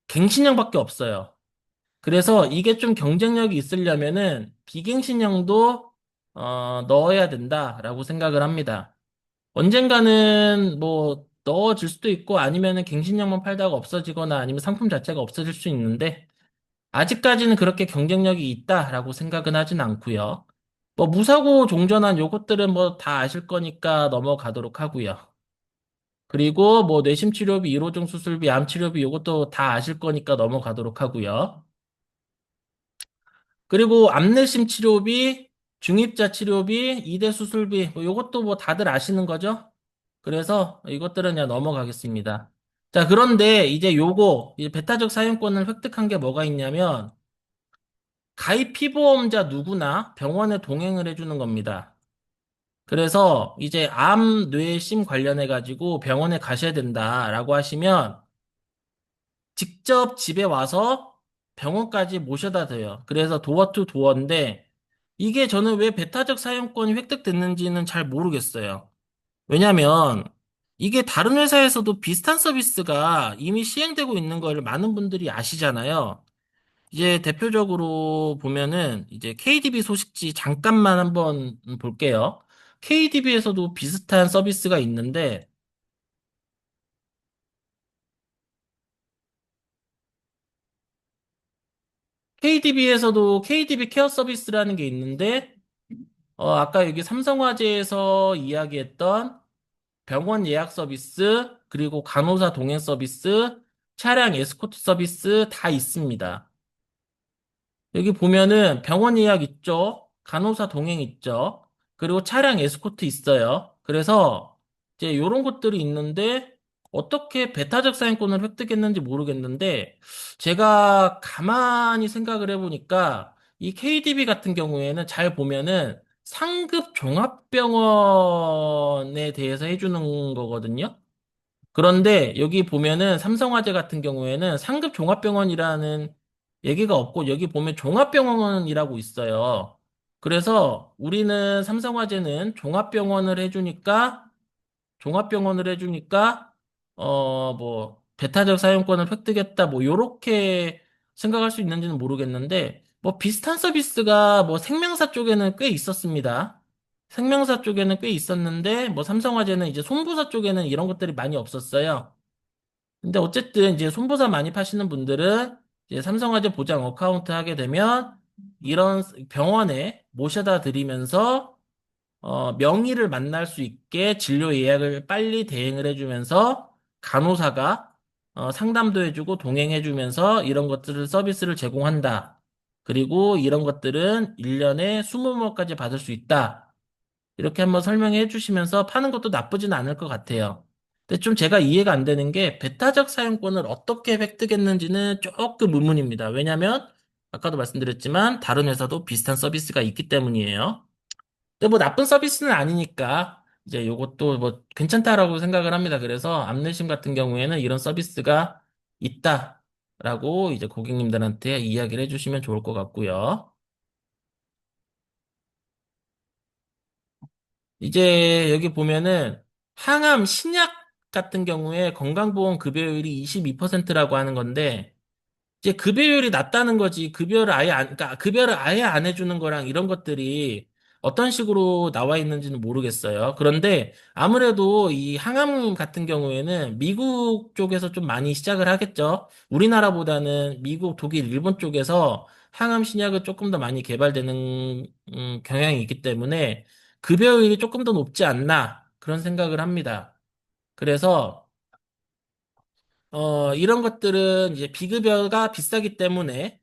갱신형밖에 없어요. 그래서 이게 좀 경쟁력이 있으려면은 비갱신형도 넣어야 된다라고 생각을 합니다. 언젠가는 뭐 넣어질 수도 있고 아니면은 갱신형만 팔다가 없어지거나 아니면 상품 자체가 없어질 수 있는데 아직까지는 그렇게 경쟁력이 있다라고 생각은 하진 않고요. 뭐 무사고 종전한 요것들은 뭐 다 아실 거니까 넘어가도록 하고요. 그리고 뭐 뇌심 치료비, 1호종 수술비, 암 치료비 요것도 다 아실 거니까 넘어가도록 하고요. 그리고 암내심 치료비, 중입자 치료비, 2대 수술비 뭐 요것도 뭐 다들 아시는 거죠? 그래서 이것들은 그냥 넘어가겠습니다. 자, 그런데 이제 이제 배타적 사용권을 획득한 게 뭐가 있냐면 가입 피보험자 누구나 병원에 동행을 해주는 겁니다. 그래서 이제 암, 뇌, 심 관련해가지고 병원에 가셔야 된다라고 하시면 직접 집에 와서 병원까지 모셔다 드려요. 그래서 도어 투 도어인데 이게 저는 왜 배타적 사용권이 획득됐는지는 잘 모르겠어요. 왜냐면 이게 다른 회사에서도 비슷한 서비스가 이미 시행되고 있는 걸 많은 분들이 아시잖아요. 이제 대표적으로 보면은 이제 KDB 소식지 잠깐만 한번 볼게요. KDB에서도 비슷한 서비스가 있는데 KDB에서도 KDB 케어 서비스라는 게 있는데 아까 여기 삼성화재에서 이야기했던 병원 예약 서비스 그리고 간호사 동행 서비스 차량 에스코트 서비스 다 있습니다. 여기 보면은 병원 예약 있죠? 간호사 동행 있죠? 그리고 차량 에스코트 있어요. 그래서 이제 이런 것들이 있는데 어떻게 배타적 사용권을 획득했는지 모르겠는데 제가 가만히 생각을 해보니까 이 KDB 같은 경우에는 잘 보면은 상급 종합병원에 대해서 해주는 거거든요. 그런데 여기 보면은 삼성화재 같은 경우에는 상급 종합병원이라는 얘기가 없고 여기 보면 종합병원이라고 있어요. 그래서 우리는 삼성화재는 종합병원을 해주니까 뭐 배타적 사용권을 획득했다 뭐 요렇게 생각할 수 있는지는 모르겠는데 뭐 비슷한 서비스가 뭐 생명사 쪽에는 꽤 있었습니다. 생명사 쪽에는 꽤 있었는데 뭐 삼성화재는 이제 손보사 쪽에는 이런 것들이 많이 없었어요. 근데 어쨌든 이제 손보사 많이 파시는 분들은 이제 삼성화재 보장 어카운트 하게 되면 이런 병원에 모셔다 드리면서 명의를 만날 수 있게 진료 예약을 빨리 대행을 해주면서 간호사가 상담도 해주고 동행해주면서 이런 것들을 서비스를 제공한다. 그리고 이런 것들은 1년에 20명까지 받을 수 있다. 이렇게 한번 설명해 주시면서 파는 것도 나쁘진 않을 것 같아요. 근데 좀 제가 이해가 안 되는 게 배타적 사용권을 어떻게 획득했는지는 조금 의문입니다. 왜냐면 아까도 말씀드렸지만 다른 회사도 비슷한 서비스가 있기 때문이에요. 근데 뭐 나쁜 서비스는 아니니까 이제 요것도 뭐 괜찮다라고 생각을 합니다. 그래서 암내심 같은 경우에는 이런 서비스가 있다라고 이제 고객님들한테 이야기를 해주시면 좋을 것 같고요. 이제 여기 보면은 항암 신약 같은 경우에 건강보험 급여율이 22%라고 하는 건데 이제 급여율이 낮다는 거지 그러니까 급여를 아예 안 해주는 거랑 이런 것들이 어떤 식으로 나와 있는지는 모르겠어요. 그런데 아무래도 이 항암 같은 경우에는 미국 쪽에서 좀 많이 시작을 하겠죠. 우리나라보다는 미국, 독일, 일본 쪽에서 항암 신약을 조금 더 많이 개발되는 경향이 있기 때문에 급여율이 조금 더 높지 않나 그런 생각을 합니다. 그래서 이런 것들은 이제 비급여가 비싸기 때문에,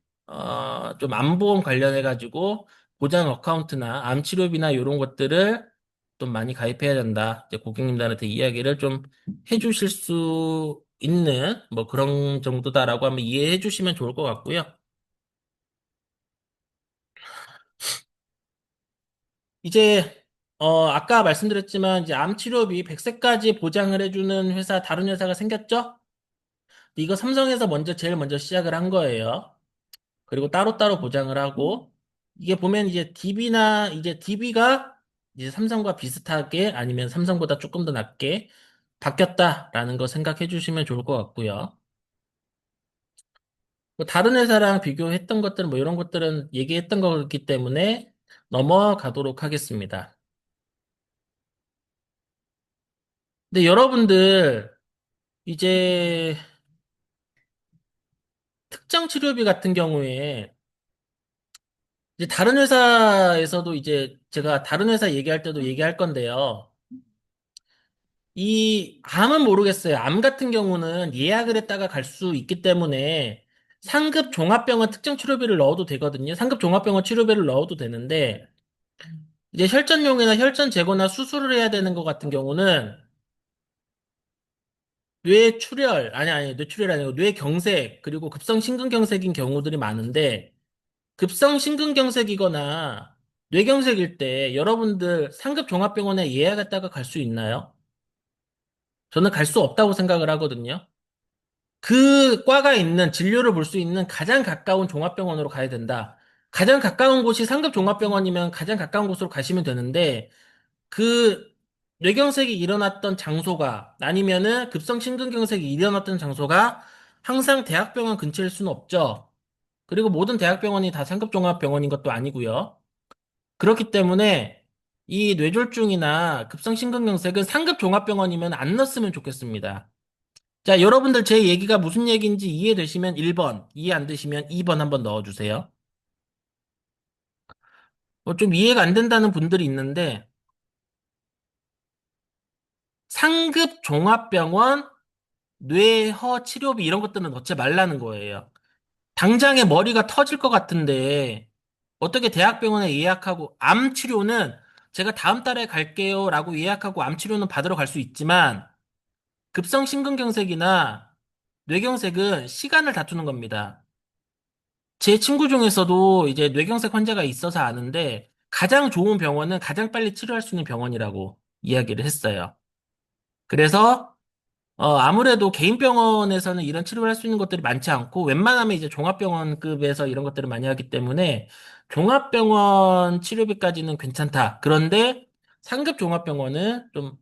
좀 암보험 관련해가지고 보장 어카운트나 암치료비나 이런 것들을 좀 많이 가입해야 된다. 이제 고객님들한테 이야기를 좀 해주실 수 있는 뭐 그런 정도다라고 한번 이해해 주시면 좋을 것 같고요. 이제, 아까 말씀드렸지만 이제 암치료비 100세까지 보장을 해주는 회사, 다른 회사가 생겼죠? 이거 삼성에서 제일 먼저 시작을 한 거예요. 그리고 따로따로 보장을 하고 이게 보면 이제 DB가 이제 삼성과 비슷하게 아니면 삼성보다 조금 더 낮게 바뀌었다라는 거 생각해 주시면 좋을 것 같고요. 뭐 다른 회사랑 비교했던 것들은 뭐 이런 것들은 얘기했던 거기 때문에 넘어가도록 하겠습니다. 근데 여러분들 이제 특정 치료비 같은 경우에 이제 다른 회사에서도 이제 제가 다른 회사 얘기할 때도 얘기할 건데요. 이 암은 모르겠어요. 암 같은 경우는 예약을 했다가 갈 수 있기 때문에 상급 종합병원 특정 치료비를 넣어도 되거든요. 상급 종합병원 치료비를 넣어도 되는데 이제 혈전용이나 혈전 제거나 수술을 해야 되는 것 같은 경우는 뇌출혈 아니 뇌출혈 아니고 뇌경색 그리고 급성 심근경색인 경우들이 많은데 급성 심근경색이거나 뇌경색일 때 여러분들 상급 종합병원에 예약했다가 갈 수 있나요? 저는 갈 수 없다고 생각을 하거든요. 그 과가 있는 진료를 볼 수 있는 가장 가까운 종합병원으로 가야 된다. 가장 가까운 곳이 상급 종합병원이면 가장 가까운 곳으로 가시면 되는데 그 뇌경색이 일어났던 장소가 아니면은 급성 심근경색이 일어났던 장소가 항상 대학병원 근처일 수는 없죠. 그리고 모든 대학병원이 다 상급 종합병원인 것도 아니고요. 그렇기 때문에 이 뇌졸중이나 급성 심근경색은 상급 종합병원이면 안 넣었으면 좋겠습니다. 자, 여러분들 제 얘기가 무슨 얘기인지 이해되시면 1번, 이해 안 되시면 2번 한번 넣어주세요. 좀 이해가 안 된다는 분들이 있는데, 상급 종합병원, 뇌허 치료비 이런 것들은 넣지 말라는 거예요. 당장에 머리가 터질 것 같은데, 어떻게 대학병원에 예약하고, 암 치료는 제가 다음 달에 갈게요 라고 예약하고 암 치료는 받으러 갈 수 있지만, 급성 심근경색이나 뇌경색은 시간을 다투는 겁니다. 제 친구 중에서도 이제 뇌경색 환자가 있어서 아는데 가장 좋은 병원은 가장 빨리 치료할 수 있는 병원이라고 이야기를 했어요. 그래서 아무래도 개인 병원에서는 이런 치료를 할 수 있는 것들이 많지 않고 웬만하면 이제 종합병원급에서 이런 것들을 많이 하기 때문에 종합병원 치료비까지는 괜찮다. 그런데 상급 종합병원은 좀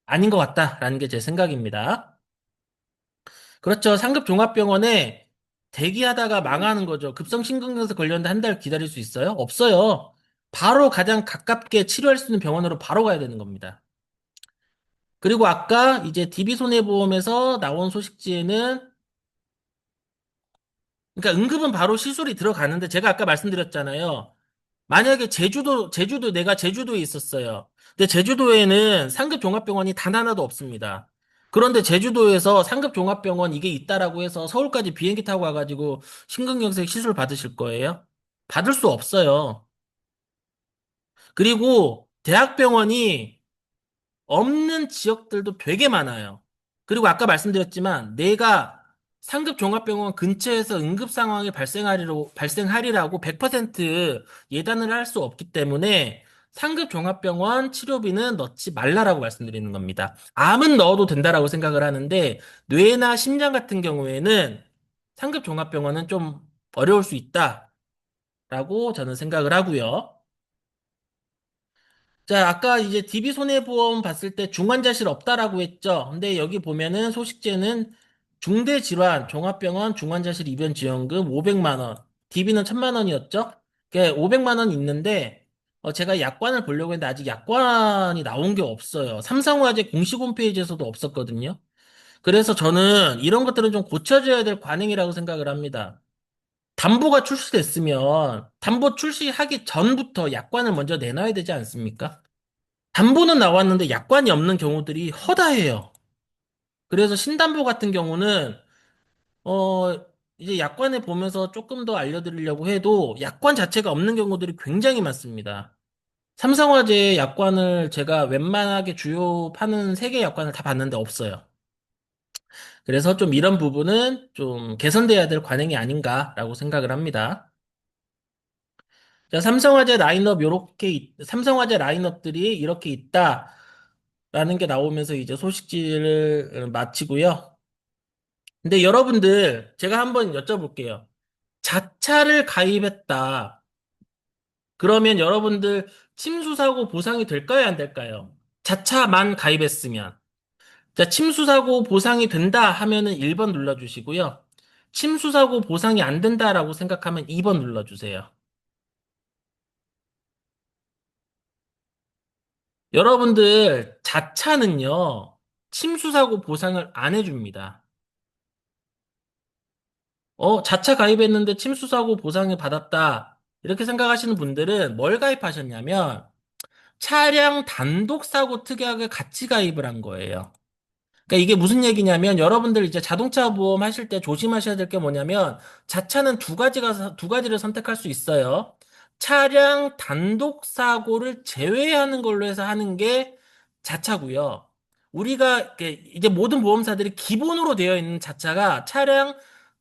아닌 것 같다라는 게 제 생각입니다. 그렇죠. 상급 종합병원에 대기하다가 망하는 거죠. 급성 심근경색 걸렸는데 한 달 기다릴 수 있어요? 없어요. 바로 가장 가깝게 치료할 수 있는 병원으로 바로 가야 되는 겁니다. 그리고 아까 이제 DB손해보험에서 나온 소식지에는 그러니까 응급은 바로 시술이 들어가는데 제가 아까 말씀드렸잖아요. 만약에 제주도 내가 제주도에 있었어요. 근데 제주도에는 상급 종합병원이 단 하나도 없습니다. 그런데 제주도에서 상급 종합병원 이게 있다라고 해서 서울까지 비행기 타고 와가지고 심근경색 시술 받으실 거예요? 받을 수 없어요. 그리고 대학병원이 없는 지역들도 되게 많아요. 그리고 아까 말씀드렸지만 내가 상급 종합병원 근처에서 응급 상황이 발생하리라고 100% 예단을 할 수 없기 때문에 상급 종합병원 치료비는 넣지 말라라고 말씀드리는 겁니다. 암은 넣어도 된다라고 생각을 하는데 뇌나 심장 같은 경우에는 상급 종합병원은 좀 어려울 수 있다라고 저는 생각을 하고요. 자, 아까 이제 DB 손해보험 봤을 때 중환자실 없다라고 했죠. 근데 여기 보면은 소식제는 중대질환 종합병원 중환자실 입원 지원금 500만 원, DB는 1000만 원이었죠. 그게 500만 원 있는데 제가 약관을 보려고 했는데 아직 약관이 나온 게 없어요. 삼성화재 공식 홈페이지에서도 없었거든요. 그래서 저는 이런 것들은 좀 고쳐져야 될 관행이라고 생각을 합니다. 담보가 출시됐으면 담보 출시하기 전부터 약관을 먼저 내놔야 되지 않습니까? 담보는 나왔는데 약관이 없는 경우들이 허다해요. 그래서 신담보 같은 경우는 어 이제 약관에 보면서 조금 더 알려드리려고 해도 약관 자체가 없는 경우들이 굉장히 많습니다. 삼성화재 약관을 제가 웬만하게 주요 파는 세 개 약관을 다 봤는데 없어요. 그래서 좀 이런 부분은 좀 개선돼야 될 관행이 아닌가라고 생각을 합니다. 자, 삼성화재 라인업들이 이렇게 있다라는 게 나오면서 이제 소식지를 마치고요. 근데 여러분들, 제가 한번 여쭤볼게요. 자차를 가입했다. 그러면 여러분들 침수사고 보상이 될까요, 안 될까요? 자차만 가입했으면. 자, 침수사고 보상이 된다 하면은 1번 눌러주시고요. 침수사고 보상이 안 된다라고 생각하면 2번 눌러주세요. 여러분들, 자차는요, 침수사고 보상을 안 해줍니다. 자차 가입했는데 침수사고 보상을 받았다. 이렇게 생각하시는 분들은 뭘 가입하셨냐면, 차량 단독 사고 특약을 같이 가입을 한 거예요. 그러니까 이게 무슨 얘기냐면 여러분들 이제 자동차 보험 하실 때 조심하셔야 될 게 뭐냐면 자차는 두 가지를 선택할 수 있어요. 차량 단독 사고를 제외하는 걸로 해서 하는 게 자차고요. 우리가 이제 모든 보험사들이 기본으로 되어 있는 자차가 차량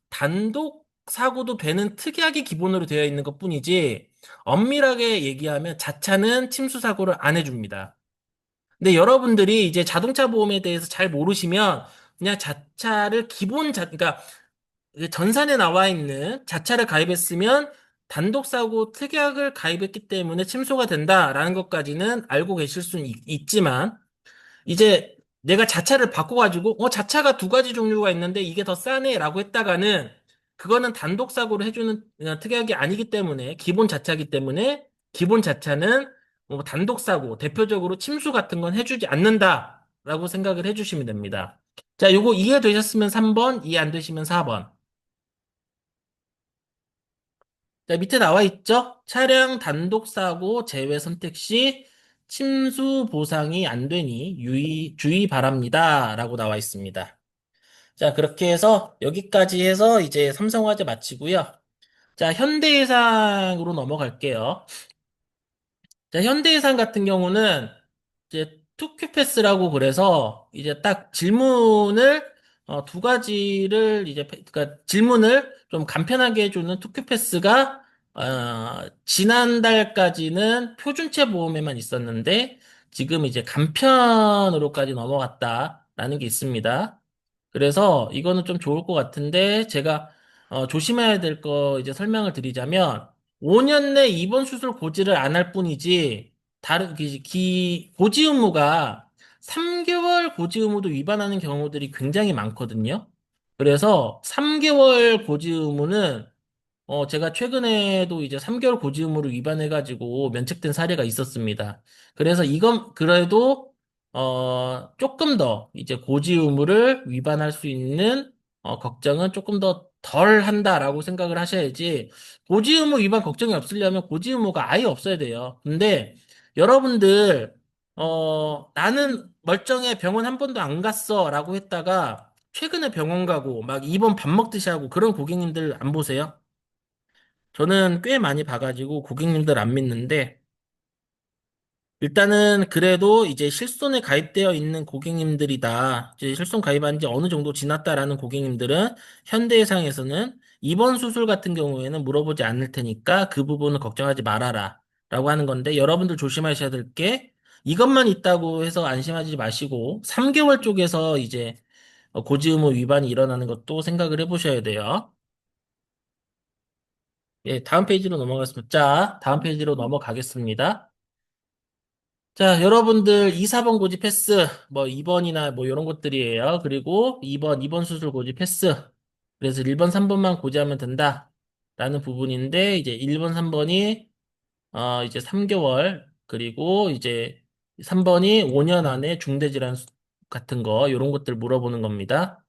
단독 사고도 되는 특약이 기본으로 되어 있는 것뿐이지 엄밀하게 얘기하면 자차는 침수 사고를 안 해줍니다. 근데 여러분들이 이제 자동차 보험에 대해서 잘 모르시면 그냥 자차를 그러니까 이게 전산에 나와 있는 자차를 가입했으면 단독 사고 특약을 가입했기 때문에 침수가 된다라는 것까지는 알고 계실 수는 있지만 이제 내가 자차를 바꿔가지고, 자차가 두 가지 종류가 있는데 이게 더 싸네라고 했다가는 그거는 단독 사고를 해주는 특약이 아니기 때문에, 기본 자차기 때문에, 기본 자차는 뭐 단독 사고, 대표적으로 침수 같은 건 해주지 않는다라고 생각을 해주시면 됩니다. 자, 요거 이해되셨으면 3번, 이해 안 되시면 4번. 자, 밑에 나와 있죠? 차량 단독 사고 제외 선택 시 침수 보상이 안 되니 주의 바랍니다. 라고 나와 있습니다. 자, 그렇게 해서 여기까지 해서 이제 삼성화재 마치고요. 자, 현대해상으로 넘어갈게요. 자, 현대해상 같은 경우는 이제 투큐패스라고 그래서 이제 딱 질문을 두 가지를 그러니까 질문을 좀 간편하게 해주는 투큐패스가 지난달까지는 표준체 보험에만 있었는데 지금 이제 간편으로까지 넘어갔다라는 게 있습니다. 그래서 이거는 좀 좋을 것 같은데 제가 조심해야 될 거 이제 설명을 드리자면 5년 내 입원 수술 고지를 안 할 뿐이지 고지 의무가 3개월 고지 의무도 위반하는 경우들이 굉장히 많거든요. 그래서 3개월 고지 의무는 제가 최근에도 이제 3개월 고지 의무를 위반해가지고 면책된 사례가 있었습니다. 그래서 이건 그래도 조금 더 이제 고지 의무를 위반할 수 있는 걱정은 조금 더 덜 한다라고 생각을 하셔야지, 고지 의무 위반 걱정이 없으려면 고지 의무가 아예 없어야 돼요. 근데 여러분들, 나는 멀쩡해, 병원 한 번도 안 갔어 라고 했다가 최근에 병원 가고 막 입원 밥 먹듯이 하고 그런 고객님들 안 보세요? 저는 꽤 많이 봐가지고 고객님들 안 믿는데, 일단은 그래도 이제 실손에 가입되어 있는 고객님들이다. 이제 실손 가입한 지 어느 정도 지났다라는 고객님들은 현대해상에서는 입원 수술 같은 경우에는 물어보지 않을 테니까 그 부분은 걱정하지 말아라. 라고 하는 건데, 여러분들 조심하셔야 될 게, 이것만 있다고 해서 안심하지 마시고 3개월 쪽에서 이제 고지의무 위반이 일어나는 것도 생각을 해보셔야 돼요. 예, 다음 페이지로 넘어가겠습니다. 자, 다음 페이지로 넘어가겠습니다. 자, 여러분들 2, 4번 고지 패스, 뭐 2번이나 뭐 이런 것들이에요. 그리고 2번 수술 고지 패스. 그래서 1번, 3번만 고지하면 된다. 라는 부분인데, 이제 1번, 3번이, 이제 3개월, 그리고 이제 3번이 5년 안에 중대질환 같은 거, 이런 것들 물어보는 겁니다.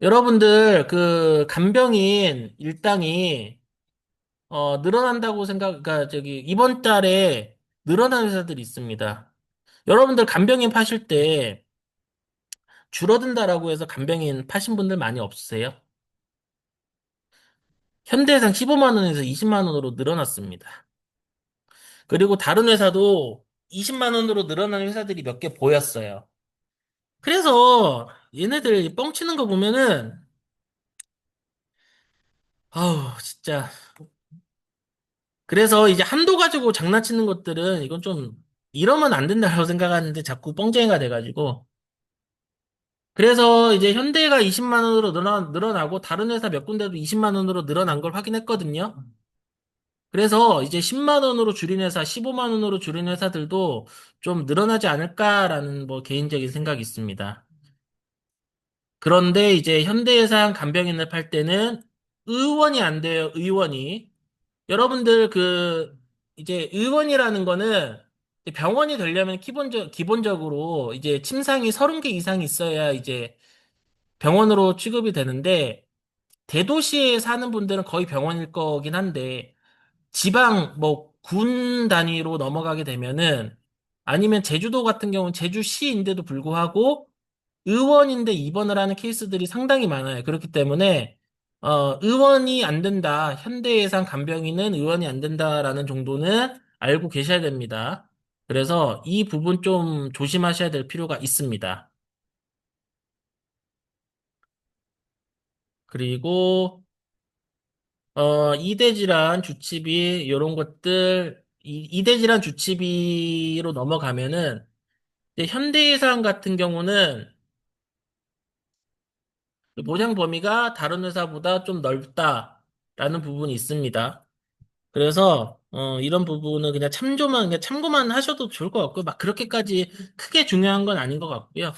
여러분들, 그, 간병인 일당이, 늘어난다고 그러니까 저기, 이번 달에 늘어난 회사들이 있습니다. 여러분들 간병인 파실 때 줄어든다라고 해서 간병인 파신 분들 많이 없으세요? 현대해상 15만 원에서 20만 원으로 늘어났습니다. 그리고 다른 회사도 20만 원으로 늘어나는 회사들이 몇 개 보였어요. 그래서 얘네들 뻥치는 거 보면은 아우 진짜, 그래서 이제 한도 가지고 장난치는 것들은 이건 좀 이러면 안 된다고 생각하는데 자꾸 뻥쟁이가 돼가지고, 그래서 이제 현대가 20만 원으로 늘어나고 다른 회사 몇 군데도 20만 원으로 늘어난 걸 확인했거든요. 그래서 이제 10만 원으로 줄인 회사, 15만 원으로 줄인 회사들도 좀 늘어나지 않을까라는 뭐 개인적인 생각이 있습니다. 그런데 이제 현대해상 간병인을 팔 때는 의원이 안 돼요, 의원이. 여러분들 그 이제 의원이라는 거는 병원이 되려면 기본적으로 이제 침상이 30개 이상 있어야 이제 병원으로 취급이 되는데, 대도시에 사는 분들은 거의 병원일 거긴 한데, 지방 뭐 군 단위로 넘어가게 되면은, 아니면 제주도 같은 경우는 제주시인데도 불구하고 의원인데 입원을 하는 케이스들이 상당히 많아요. 그렇기 때문에 의원이 안 된다. 현대해상 간병인은 의원이 안 된다라는 정도는 알고 계셔야 됩니다. 그래서 이 부분 좀 조심하셔야 될 필요가 있습니다. 그리고 이대질환 주치비 이런 것들, 이대질환 주치비로 넘어가면은 이제 현대해상 같은 경우는 보장 범위가 다른 회사보다 좀 넓다라는 부분이 있습니다. 그래서 이런 부분은 그냥 참고만 하셔도 좋을 것 같고요. 막 그렇게까지 크게 중요한 건 아닌 것 같고요.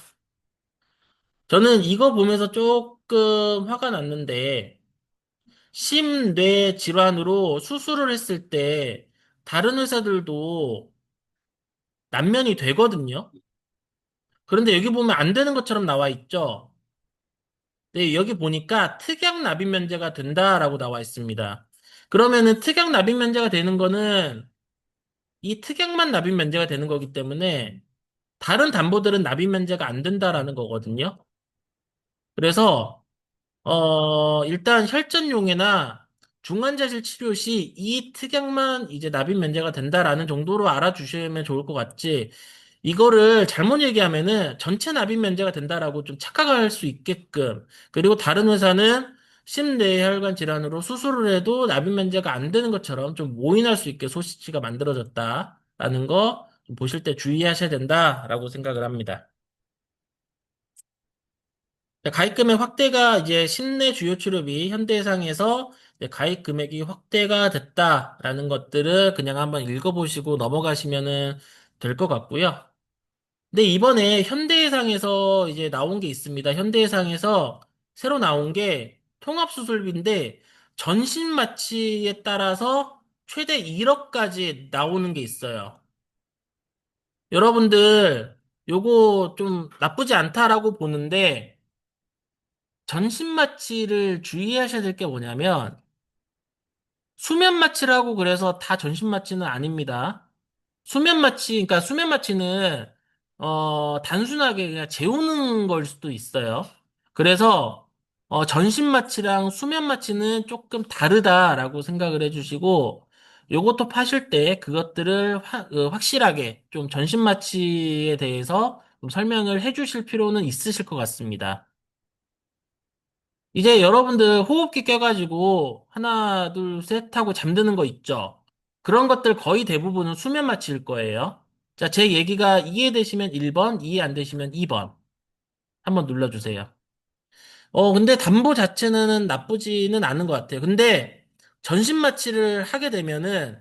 저는 이거 보면서 조금 화가 났는데, 심뇌 질환으로 수술을 했을 때 다른 회사들도 남면이 되거든요. 그런데 여기 보면 안 되는 것처럼 나와 있죠. 네, 여기 보니까 특약 납입 면제가 된다라고 나와 있습니다. 그러면은 특약 납입 면제가 되는 거는 이 특약만 납입 면제가 되는 거기 때문에 다른 담보들은 납입 면제가 안 된다라는 거거든요. 그래서 일단 혈전용이나 중환자실 치료 시 이 특약만 이제 납입 면제가 된다라는 정도로 알아주시면 좋을 것 같지. 이거를 잘못 얘기하면은 전체 납입 면제가 된다라고 좀 착각할 수 있게끔. 그리고 다른 회사는 심뇌혈관 질환으로 수술을 해도 납입 면제가 안 되는 것처럼 좀 오인할 수 있게 소시지가 만들어졌다라는 거 좀 보실 때 주의하셔야 된다라고 생각을 합니다. 가입 금액 확대가 이제 신내 주요 치료비 현대해상에서 이제 가입 금액이 확대가 됐다라는 것들을 그냥 한번 읽어보시고 넘어가시면은 될 것 같고요. 근데 이번에 현대해상에서 이제 나온 게 있습니다. 현대해상에서 새로 나온 게 통합수술비인데 전신 마취에 따라서 최대 1억까지 나오는 게 있어요. 여러분들 요거 좀 나쁘지 않다라고 보는데, 전신 마취를 주의하셔야 될 게 뭐냐면, 수면 마취라고 그래서 다 전신 마취는 아닙니다. 수면 마취, 그러니까 수면 마취는, 단순하게 그냥 재우는 걸 수도 있어요. 그래서, 전신 마취랑 수면 마취는 조금 다르다라고 생각을 해주시고, 요것도 파실 때 그것들을 확실하게 좀 전신 마취에 대해서 좀 설명을 해주실 필요는 있으실 것 같습니다. 이제 여러분들 호흡기 껴가지고 하나, 둘, 셋 하고 잠드는 거 있죠? 그런 것들 거의 대부분은 수면 마취일 거예요. 자, 제 얘기가 이해되시면 1번, 이해 안 되시면 2번. 한번 눌러주세요. 근데 담보 자체는 나쁘지는 않은 것 같아요. 근데 전신 마취를 하게 되면은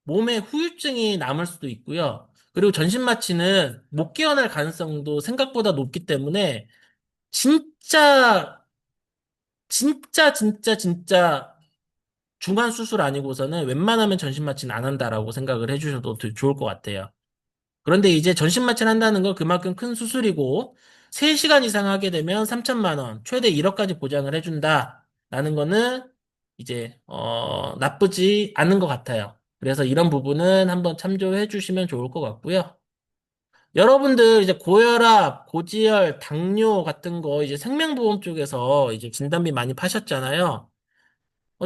몸에 후유증이 남을 수도 있고요. 그리고 전신 마취는 못 깨어날 가능성도 생각보다 높기 때문에 진짜, 진짜 중한 수술 아니고서는 웬만하면 전신 마취는 안 한다라고 생각을 해주셔도 좋을 것 같아요. 그런데 이제 전신 마취를 한다는 건 그만큼 큰 수술이고 3시간 이상 하게 되면 3천만 원, 최대 1억까지 보장을 해준다라는 거는 이제 나쁘지 않은 것 같아요. 그래서 이런 부분은 한번 참조해 주시면 좋을 것 같고요. 여러분들 이제 고혈압, 고지혈, 당뇨 같은 거 이제 생명보험 쪽에서 이제 진단비 많이 파셨잖아요.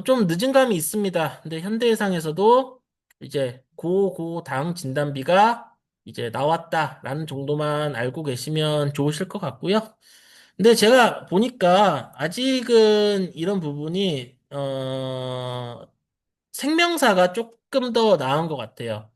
좀 늦은 감이 있습니다. 근데 현대해상에서도 이제 고당 진단비가 이제 나왔다라는 정도만 알고 계시면 좋으실 것 같고요. 근데 제가 보니까 아직은 이런 부분이 생명사가 조금 더 나은 것 같아요.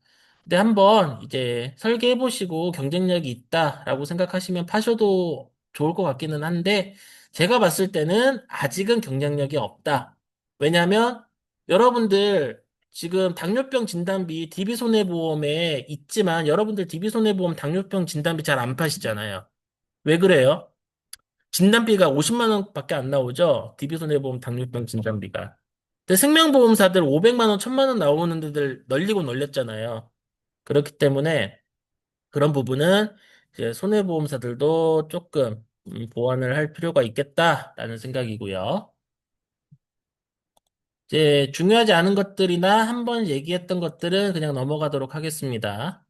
근데 한번 이제 설계해 보시고 경쟁력이 있다라고 생각하시면 파셔도 좋을 것 같기는 한데 제가 봤을 때는 아직은 경쟁력이 없다. 왜냐하면 여러분들 지금 당뇨병 진단비 DB손해보험에 있지만 여러분들 DB손해보험 당뇨병 진단비 잘 안 파시잖아요. 왜 그래요? 진단비가 50만 원밖에 안 나오죠? DB손해보험 당뇨병 진단비가. 근데 생명보험사들 500만 원, 1000만 원 나오는 데들 널리고 널렸잖아요. 그렇기 때문에 그런 부분은 이제 손해보험사들도 조금 보완을 할 필요가 있겠다라는 생각이고요. 이제 중요하지 않은 것들이나 한번 얘기했던 것들은 그냥 넘어가도록 하겠습니다.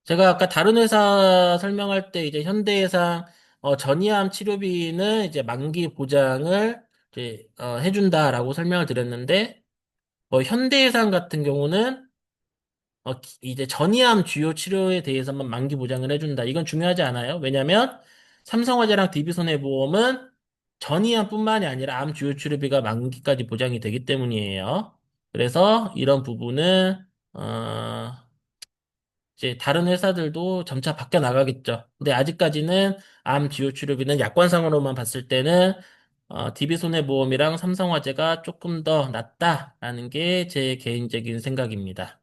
제가 아까 다른 회사 설명할 때 이제 현대해상 전이암 치료비는 이제 만기 보장을 이제 해준다라고 설명을 드렸는데 현대해상 같은 경우는 이제 전이암 주요 치료에 대해서만 만기 보장을 해준다. 이건 중요하지 않아요. 왜냐면 삼성화재랑 DB손해보험은 전이암뿐만이 아니라 암 주요 치료비가 만기까지 보장이 되기 때문이에요. 그래서 이런 부분은 이제 다른 회사들도 점차 바뀌어 나가겠죠. 근데 아직까지는 암 주요 치료비는 약관상으로만 봤을 때는 DB손해보험이랑 삼성화재가 조금 더 낫다라는 게 제 개인적인 생각입니다.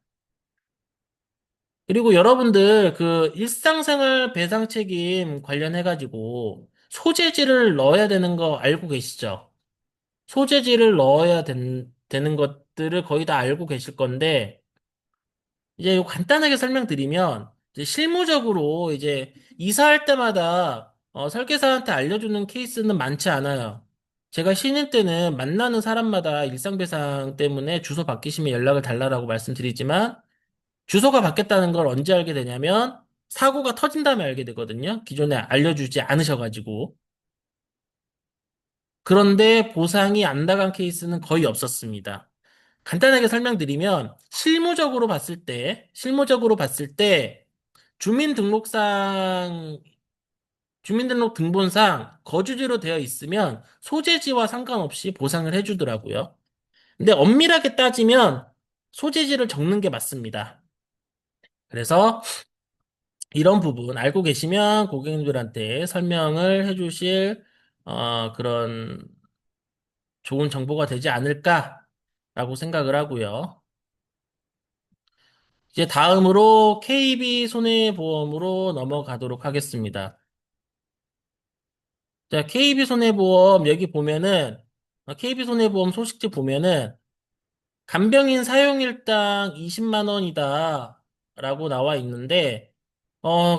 그리고 여러분들 그 일상생활 배상 책임 관련해가지고 소재지를 넣어야 되는 거 알고 계시죠? 소재지를 넣어야 되는 것들을 거의 다 알고 계실 건데 이제 요 간단하게 설명드리면 이제 실무적으로 이제 이사할 때마다 설계사한테 알려주는 케이스는 많지 않아요. 제가 신인 때는 만나는 사람마다 일상배상 때문에 주소 바뀌시면 연락을 달라고 말씀드리지만 주소가 바뀌었다는 걸 언제 알게 되냐면 사고가 터진 다음에 알게 되거든요. 기존에 알려주지 않으셔가지고. 그런데 보상이 안 나간 케이스는 거의 없었습니다. 간단하게 설명드리면 실무적으로 봤을 때 주민등록상 주민등록 등본상 거주지로 되어 있으면 소재지와 상관없이 보상을 해주더라고요. 근데 엄밀하게 따지면 소재지를 적는 게 맞습니다. 그래서 이런 부분 알고 계시면 고객님들한테 설명을 해주실 그런 좋은 정보가 되지 않을까라고 생각을 하고요. 이제 다음으로 KB 손해보험으로 넘어가도록 하겠습니다. 자, KB 손해보험 여기 보면은 KB 손해보험 소식지 보면은 간병인 사용일당 20만 원이다 라고 나와 있는데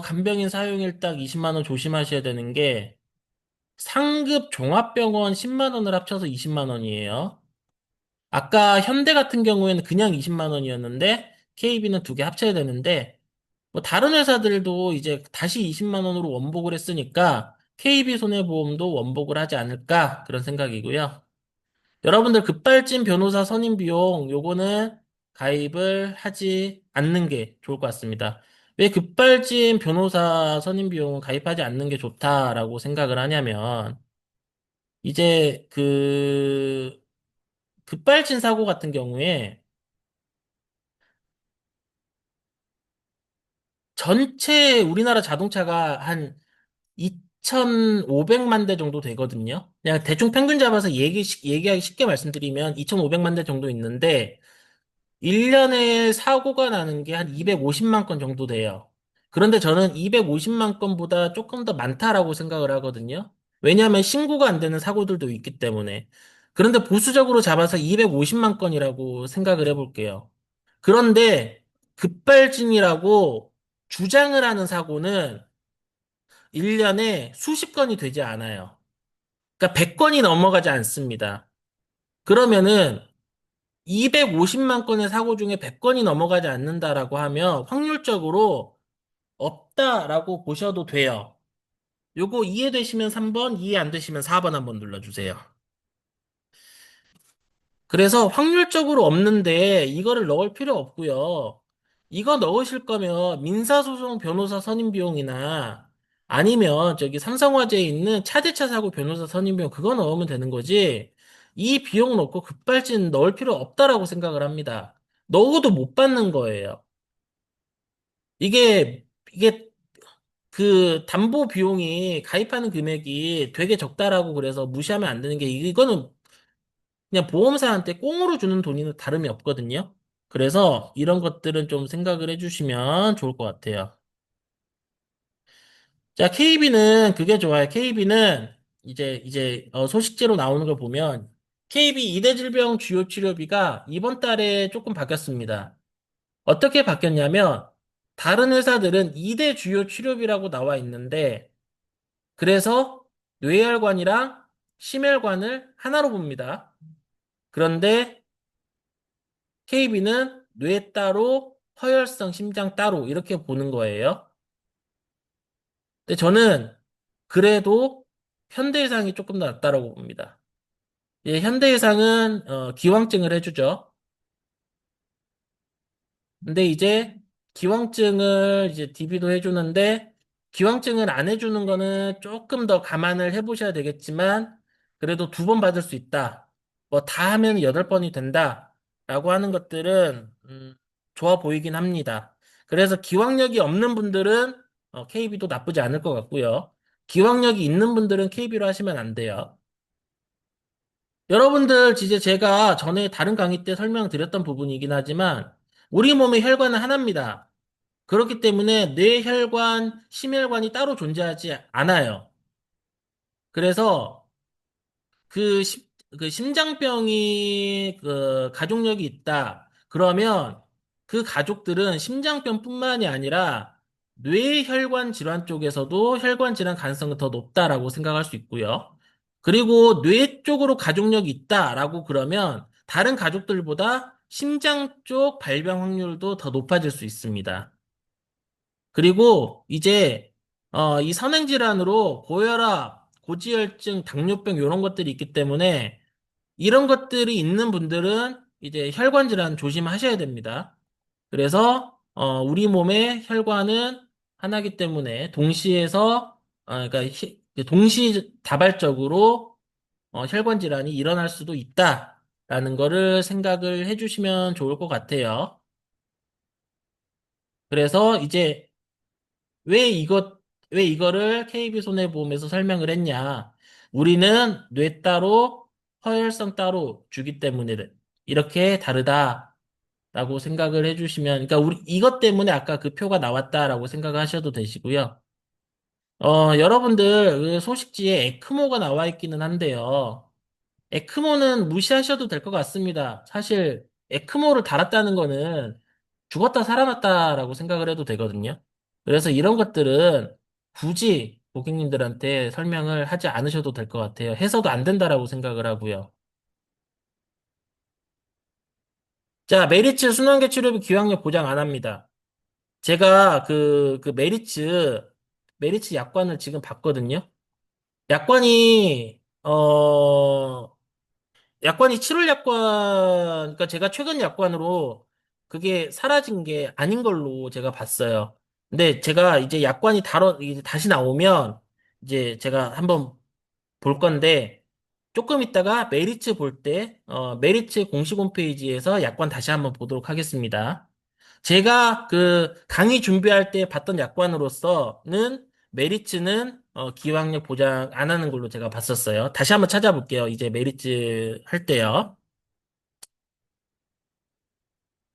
간병인 사용일당 20만 원 조심하셔야 되는 게 상급 종합병원 10만 원을 합쳐서 20만 원이에요. 아까 현대 같은 경우에는 그냥 20만 원이었는데 KB는 두 개 합쳐야 되는데 뭐 다른 회사들도 이제 다시 20만 원으로 원복을 했으니까 KB 손해보험도 원복을 하지 않을까 그런 생각이고요. 여러분들 급발진 변호사 선임 비용 요거는 가입을 하지 않는 게 좋을 것 같습니다. 왜 급발진 변호사 선임 비용은 가입하지 않는 게 좋다라고 생각을 하냐면 이제 그 급발진 사고 같은 경우에 전체 우리나라 자동차가 한 2,500만 대 정도 되거든요. 그냥 대충 평균 잡아서 얘기하기 쉽게 말씀드리면 2,500만 대 정도 있는데 1년에 사고가 나는 게 한 250만 건 정도 돼요. 그런데 저는 250만 건보다 조금 더 많다라고 생각을 하거든요. 왜냐하면 신고가 안 되는 사고들도 있기 때문에. 그런데 보수적으로 잡아서 250만 건이라고 생각을 해볼게요. 그런데 급발진이라고 주장을 하는 사고는 1년에 수십 건이 되지 않아요. 그러니까 100건이 넘어가지 않습니다. 그러면은 250만 건의 사고 중에 100건이 넘어가지 않는다라고 하면 확률적으로 없다라고 보셔도 돼요. 요거 이해되시면 3번, 이해 안 되시면 4번 한번 눌러주세요. 그래서 확률적으로 없는데 이거를 넣을 필요 없고요. 이거 넣으실 거면 민사소송 변호사 선임 비용이나 아니면 저기 삼성화재에 있는 차대차 사고 변호사 선임 비용 그거 넣으면 되는 거지. 이 비용 넣고 급발진 넣을 필요 없다라고 생각을 합니다. 넣어도 못 받는 거예요. 이게 그 담보 비용이 가입하는 금액이 되게 적다라고 그래서 무시하면 안 되는 게 이거는 그냥 보험사한테 꽁으로 주는 돈이는 다름이 없거든요. 그래서 이런 것들은 좀 생각을 해주시면 좋을 것 같아요. 자, KB는 그게 좋아요. KB는 이제 소식제로 나오는 걸 보면 KB 이대질병 주요 치료비가 이번 달에 조금 바뀌었습니다. 어떻게 바뀌었냐면 다른 회사들은 2대 주요 치료비라고 나와 있는데 그래서 뇌혈관이랑 심혈관을 하나로 봅니다. 그런데 KB는 뇌 따로, 허혈성 심장 따로 이렇게 보는 거예요. 근데 저는 그래도 현대해상이 조금 더 낫다라고 봅니다. 예, 현대해상은 기왕증을 해주죠. 근데 이제 기왕증을 이제 DB도 해주는데 기왕증을 안 해주는 거는 조금 더 감안을 해보셔야 되겠지만 그래도 2번 받을 수 있다. 뭐 다 하면 8번이 된다. 라고 하는 것들은 좋아 보이긴 합니다. 그래서 기왕력이 없는 분들은 KB도 나쁘지 않을 것 같고요. 기왕력이 있는 분들은 KB로 하시면 안 돼요. 여러분들 이제 제가 전에 다른 강의 때 설명드렸던 부분이긴 하지만 우리 몸의 혈관은 하나입니다. 그렇기 때문에 뇌혈관, 심혈관이 따로 존재하지 않아요. 그래서 그, 그 심장병이 그 가족력이 있다. 그러면 그 가족들은 심장병뿐만이 아니라 뇌혈관 질환 쪽에서도 혈관 질환 가능성이 더 높다라고 생각할 수 있고요. 그리고 뇌 쪽으로 가족력이 있다라고 그러면 다른 가족들보다 심장 쪽 발병 확률도 더 높아질 수 있습니다. 그리고 이제 이 선행 질환으로 고혈압, 고지혈증, 당뇨병 이런 것들이 있기 때문에 이런 것들이 있는 분들은 이제 혈관 질환 조심하셔야 됩니다. 그래서 우리 몸의 혈관은 하나이기 때문에 동시에서 그러니까 동시다발적으로 혈관 질환이 일어날 수도 있다라는 거를 생각을 해주시면 좋을 것 같아요. 그래서 이제 왜 왜 이거를 KB손해보험에서 설명을 했냐? 우리는 뇌 따로, 허혈성 따로 주기 때문에 이렇게 다르다라고 생각을 해주시면, 그러니까 이것 때문에 아까 그 표가 나왔다라고 생각하셔도 되시고요. 여러분들 그 소식지에 에크모가 나와 있기는 한데요. 에크모는 무시하셔도 될 것 같습니다. 사실 에크모를 달았다는 거는 죽었다 살아났다라고 생각을 해도 되거든요. 그래서 이런 것들은 굳이 고객님들한테 설명을 하지 않으셔도 될 것 같아요. 해서도 안 된다라고 생각을 하고요. 자, 메리츠 순환계 치료비 기왕력 보장 안 합니다. 제가 메리츠 약관을 지금 봤거든요. 약관이, 약관이 7월 약관, 그러니까 제가 최근 약관으로 그게 사라진 게 아닌 걸로 제가 봤어요. 근데 제가 이제 이제 다시 나오면 이제 제가 한번 볼 건데 조금 있다가 메리츠 볼 때, 메리츠 공식 홈페이지에서 약관 다시 한번 보도록 하겠습니다. 제가 그 강의 준비할 때 봤던 약관으로서는 메리츠는 기왕력 보장 안 하는 걸로 제가 봤었어요. 다시 한번 찾아볼게요. 이제 메리츠 할 때요.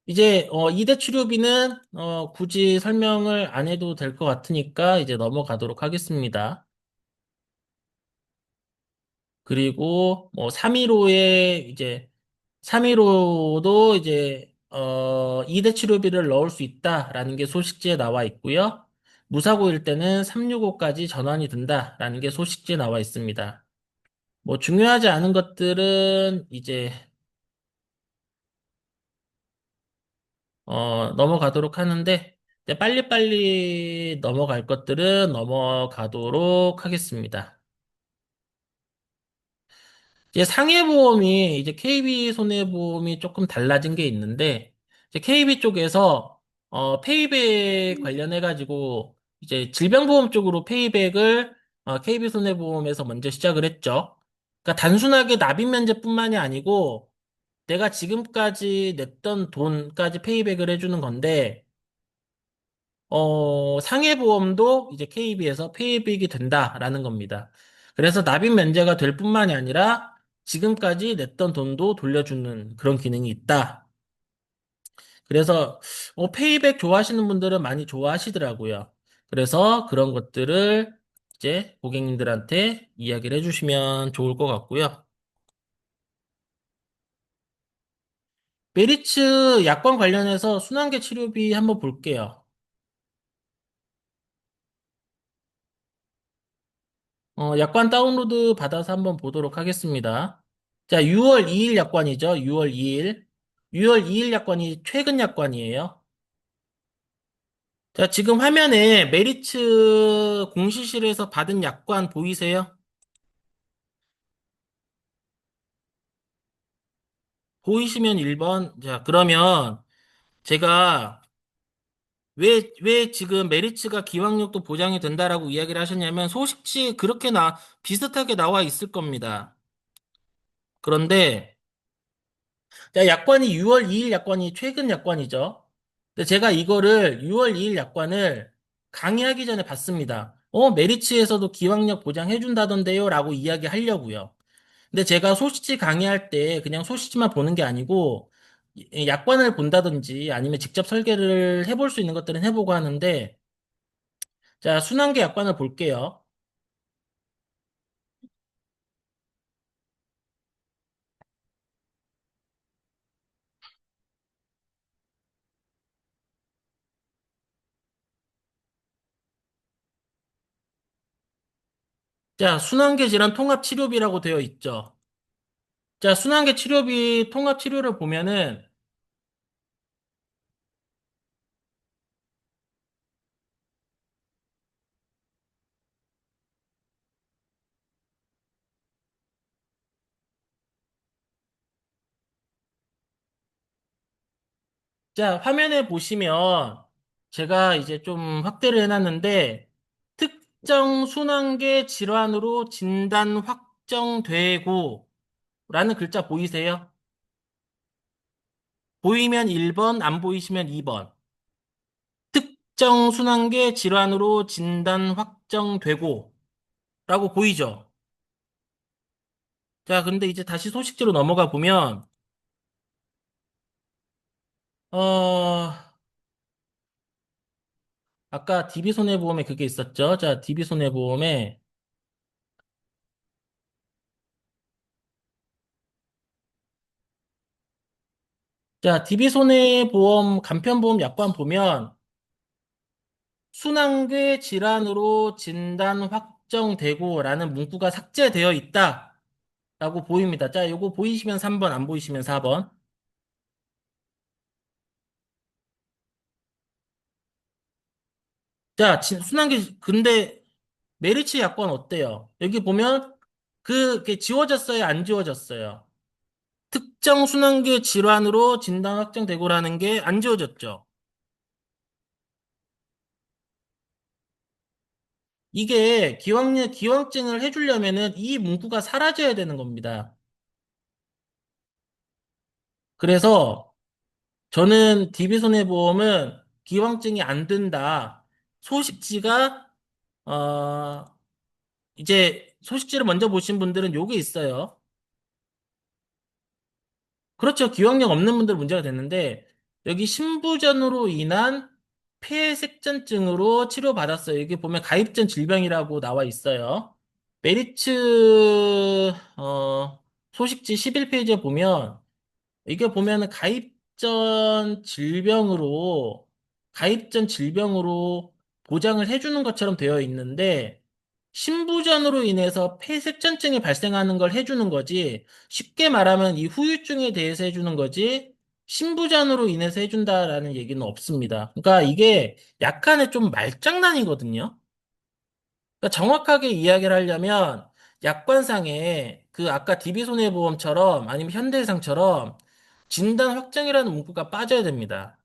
이제 2대 치료비는 굳이 설명을 안 해도 될 것 같으니까 이제 넘어가도록 하겠습니다. 그리고 뭐 315도 이제 2대 치료비를 넣을 수 있다라는 게 소식지에 나와 있고요. 무사고일 때는 365까지 전환이 된다라는 게 소식지에 나와 있습니다. 뭐 중요하지 않은 것들은 이제 넘어가도록 하는데 이제 빨리빨리 넘어갈 것들은 넘어가도록 하겠습니다. 이제 상해보험이 이제 KB 손해보험이 조금 달라진 게 있는데 이제 KB 쪽에서 페이백 관련해 가지고 이제 질병보험 쪽으로 페이백을 KB 손해보험에서 먼저 시작을 했죠. 그러니까 단순하게 납입 면제뿐만이 아니고 내가 지금까지 냈던 돈까지 페이백을 해주는 건데 상해보험도 이제 KB에서 페이백이 된다라는 겁니다. 그래서 납입 면제가 될 뿐만이 아니라 지금까지 냈던 돈도 돌려주는 그런 기능이 있다. 그래서 페이백 좋아하시는 분들은 많이 좋아하시더라고요. 그래서 그런 것들을 이제 고객님들한테 이야기를 해주시면 좋을 것 같고요. 메리츠 약관 관련해서 순환계 치료비 한번 볼게요. 약관 다운로드 받아서 한번 보도록 하겠습니다. 자, 6월 2일 약관이죠. 6월 2일. 6월 2일 약관이 최근 약관이에요. 자, 지금 화면에 메리츠 공시실에서 받은 약관 보이세요? 보이시면 1번. 자, 그러면 제가 왜 지금 메리츠가 기왕력도 보장이 된다라고 이야기를 하셨냐면 소식지 비슷하게 나와 있을 겁니다. 그런데 자, 약관이 6월 2일 약관이 최근 약관이죠. 근데 제가 이거를 6월 2일 약관을 강의하기 전에 봤습니다. 메리츠에서도 기왕력 보장해준다던데요? 라고 이야기하려고요. 근데 제가 소식지 강의할 때 그냥 소식지만 보는 게 아니고 약관을 본다든지 아니면 직접 설계를 해볼 수 있는 것들은 해보고 하는데 자, 순환계 약관을 볼게요. 자, 순환계 질환 통합 치료비라고 되어 있죠. 자, 순환계 치료비 통합 치료를 보면은 자, 화면에 보시면 제가 이제 좀 확대를 해놨는데 특정 순환계 질환으로 진단 확정되고 라는 글자 보이세요? 보이면 1번, 안 보이시면 2번. 특정 순환계 질환으로 진단 확정되고 라고 보이죠? 자, 근데 이제 다시 소식지로 넘어가 보면 어, 아까 DB손해보험에 그게 있었죠? 자, DB손해보험에 자, DB손해보험 간편보험 약관 보면 순환계 질환으로 진단 확정되고라는 문구가 삭제되어 있다라고 보입니다. 자, 요거 보이시면 3번, 안 보이시면 4번. 자, 순환계, 근데 메리츠 약관 어때요? 여기 보면 그게 지워졌어요, 안 지워졌어요? 특정 순환계 질환으로 진단 확정되고라는 게 안 지워졌죠? 이게 기왕증을 해주려면은 이 문구가 사라져야 되는 겁니다. 그래서 저는 DB손해보험은 기왕증이 안 된다. 소식지가, 어, 이제 소식지를 먼저 보신 분들은 요게 있어요. 그렇죠. 기왕력 없는 분들 문제가 됐는데, 여기 신부전으로 인한 폐색전증으로 치료받았어요. 여기 보면 가입전 질병이라고 나와 있어요. 메리츠, 소식지 11페이지에 보면, 이게 보면은 가입전 질병으로 보장을 해주는 것처럼 되어 있는데, 신부전으로 인해서 폐색전증이 발생하는 걸 해주는 거지, 쉽게 말하면 이 후유증에 대해서 해주는 거지, 신부전으로 인해서 해준다라는 얘기는 없습니다. 그러니까 이게 약간의 좀 말장난이거든요. 그러니까 정확하게 이야기를 하려면, 약관상에 그 아까 DB손해보험처럼 아니면 현대해상처럼 진단 확정이라는 문구가 빠져야 됩니다.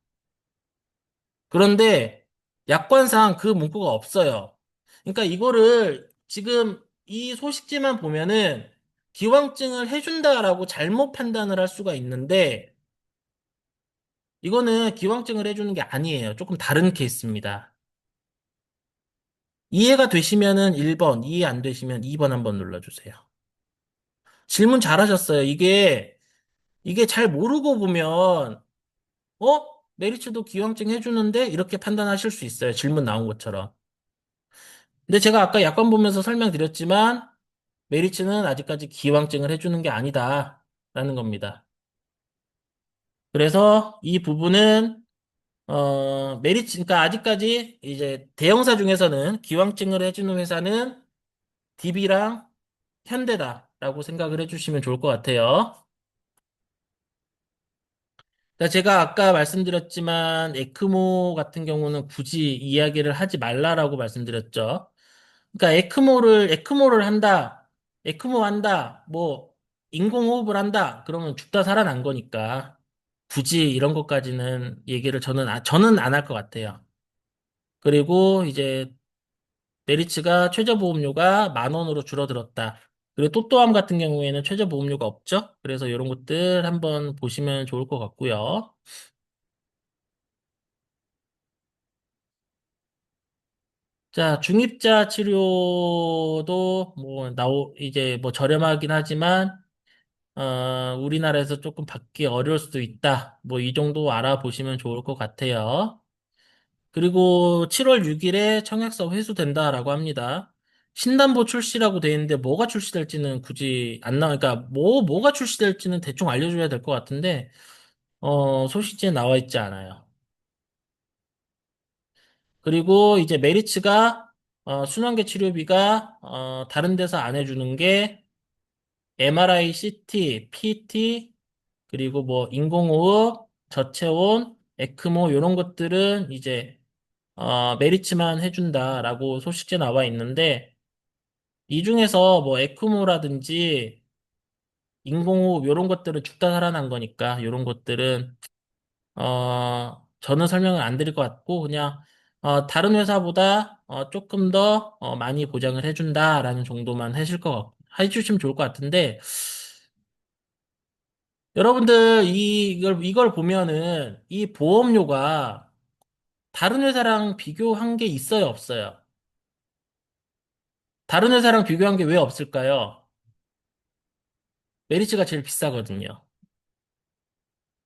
그런데 약관상 그 문구가 없어요. 그러니까 이거를 지금 이 소식지만 보면은 기왕증을 해준다라고 잘못 판단을 할 수가 있는데 이거는 기왕증을 해주는 게 아니에요. 조금 다른 케이스입니다. 이해가 되시면은 1번, 이해 안 되시면 2번 한번 눌러주세요. 질문 잘하셨어요. 이게 잘 모르고 보면 어? 메리츠도 기왕증 해주는데 이렇게 판단하실 수 있어요. 질문 나온 것처럼. 근데 제가 아까 약관 보면서 설명드렸지만 메리츠는 아직까지 기왕증을 해주는 게 아니다. 라는 겁니다. 그래서 이 부분은 메리츠 그러니까 아직까지 이제 대형사 중에서는 기왕증을 해주는 회사는 DB랑 현대다라고 생각을 해주시면 좋을 것 같아요. 그러니까 제가 아까 말씀드렸지만 에크모 같은 경우는 굳이 이야기를 하지 말라라고 말씀드렸죠. 그러니까 에크모를 한다. 에크모 한다. 뭐 인공호흡을 한다. 그러면 죽다 살아난 거니까 굳이 이런 것까지는 얘기를 저는 안 할 것 같아요. 그리고 이제 메리츠가 최저보험료가 10,000원으로 줄어들었다. 그리고 또또암 같은 경우에는 최저보험료가 없죠. 그래서 이런 것들 한번 보시면 좋을 것 같고요. 자, 중입자 치료도 이제 뭐 저렴하긴 하지만 우리나라에서 조금 받기 어려울 수도 있다. 뭐 이 정도 알아보시면 좋을 것 같아요. 그리고 7월 6일에 청약서 회수된다라고 합니다. 신담보 출시라고 돼 있는데 뭐가 출시될지는 굳이 안 나오니까 뭐가 출시될지는 대충 알려줘야 될 것 같은데 소식지에 나와 있지 않아요. 그리고 이제 메리츠가 순환계 치료비가 다른 데서 안 해주는 게 MRI, CT, PT 그리고 뭐 인공호흡, 저체온, 에크모 이런 것들은 이제 메리츠만 해준다라고 소식지에 나와 있는데 이 중에서 뭐 에크모라든지 인공호흡 이런 것들은 죽다 살아난 거니까 이런 것들은 저는 설명을 안 드릴 것 같고 그냥 다른 회사보다 조금 더 많이 보장을 해준다라는 정도만 해주시면 좋을 것 같은데 여러분들 이걸 보면은 이 보험료가 다른 회사랑 비교한 게 있어요, 없어요? 다른 회사랑 비교한 게 왜 없을까요? 메리츠가 제일 비싸거든요.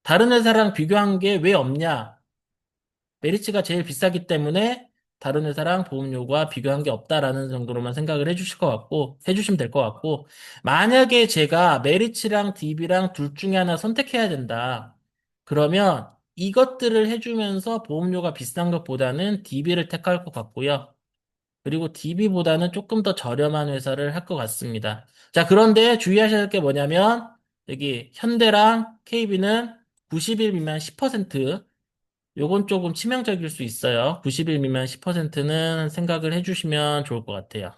다른 회사랑 비교한 게 왜 없냐? 메리츠가 제일 비싸기 때문에 다른 회사랑 보험료가 비교한 게 없다라는 정도로만 생각을 해주시면 될 것 같고, 만약에 제가 메리츠랑 DB랑 둘 중에 하나 선택해야 된다. 그러면 이것들을 해주면서 보험료가 비싼 것보다는 DB를 택할 것 같고요. 그리고 DB보다는 조금 더 저렴한 회사를 할 것 같습니다. 자, 그런데 주의하셔야 할 게 뭐냐면, 여기 현대랑 KB는 90일 미만 10%, 요건 조금 치명적일 수 있어요. 90일 미만 10%는 생각을 해주시면 좋을 것 같아요.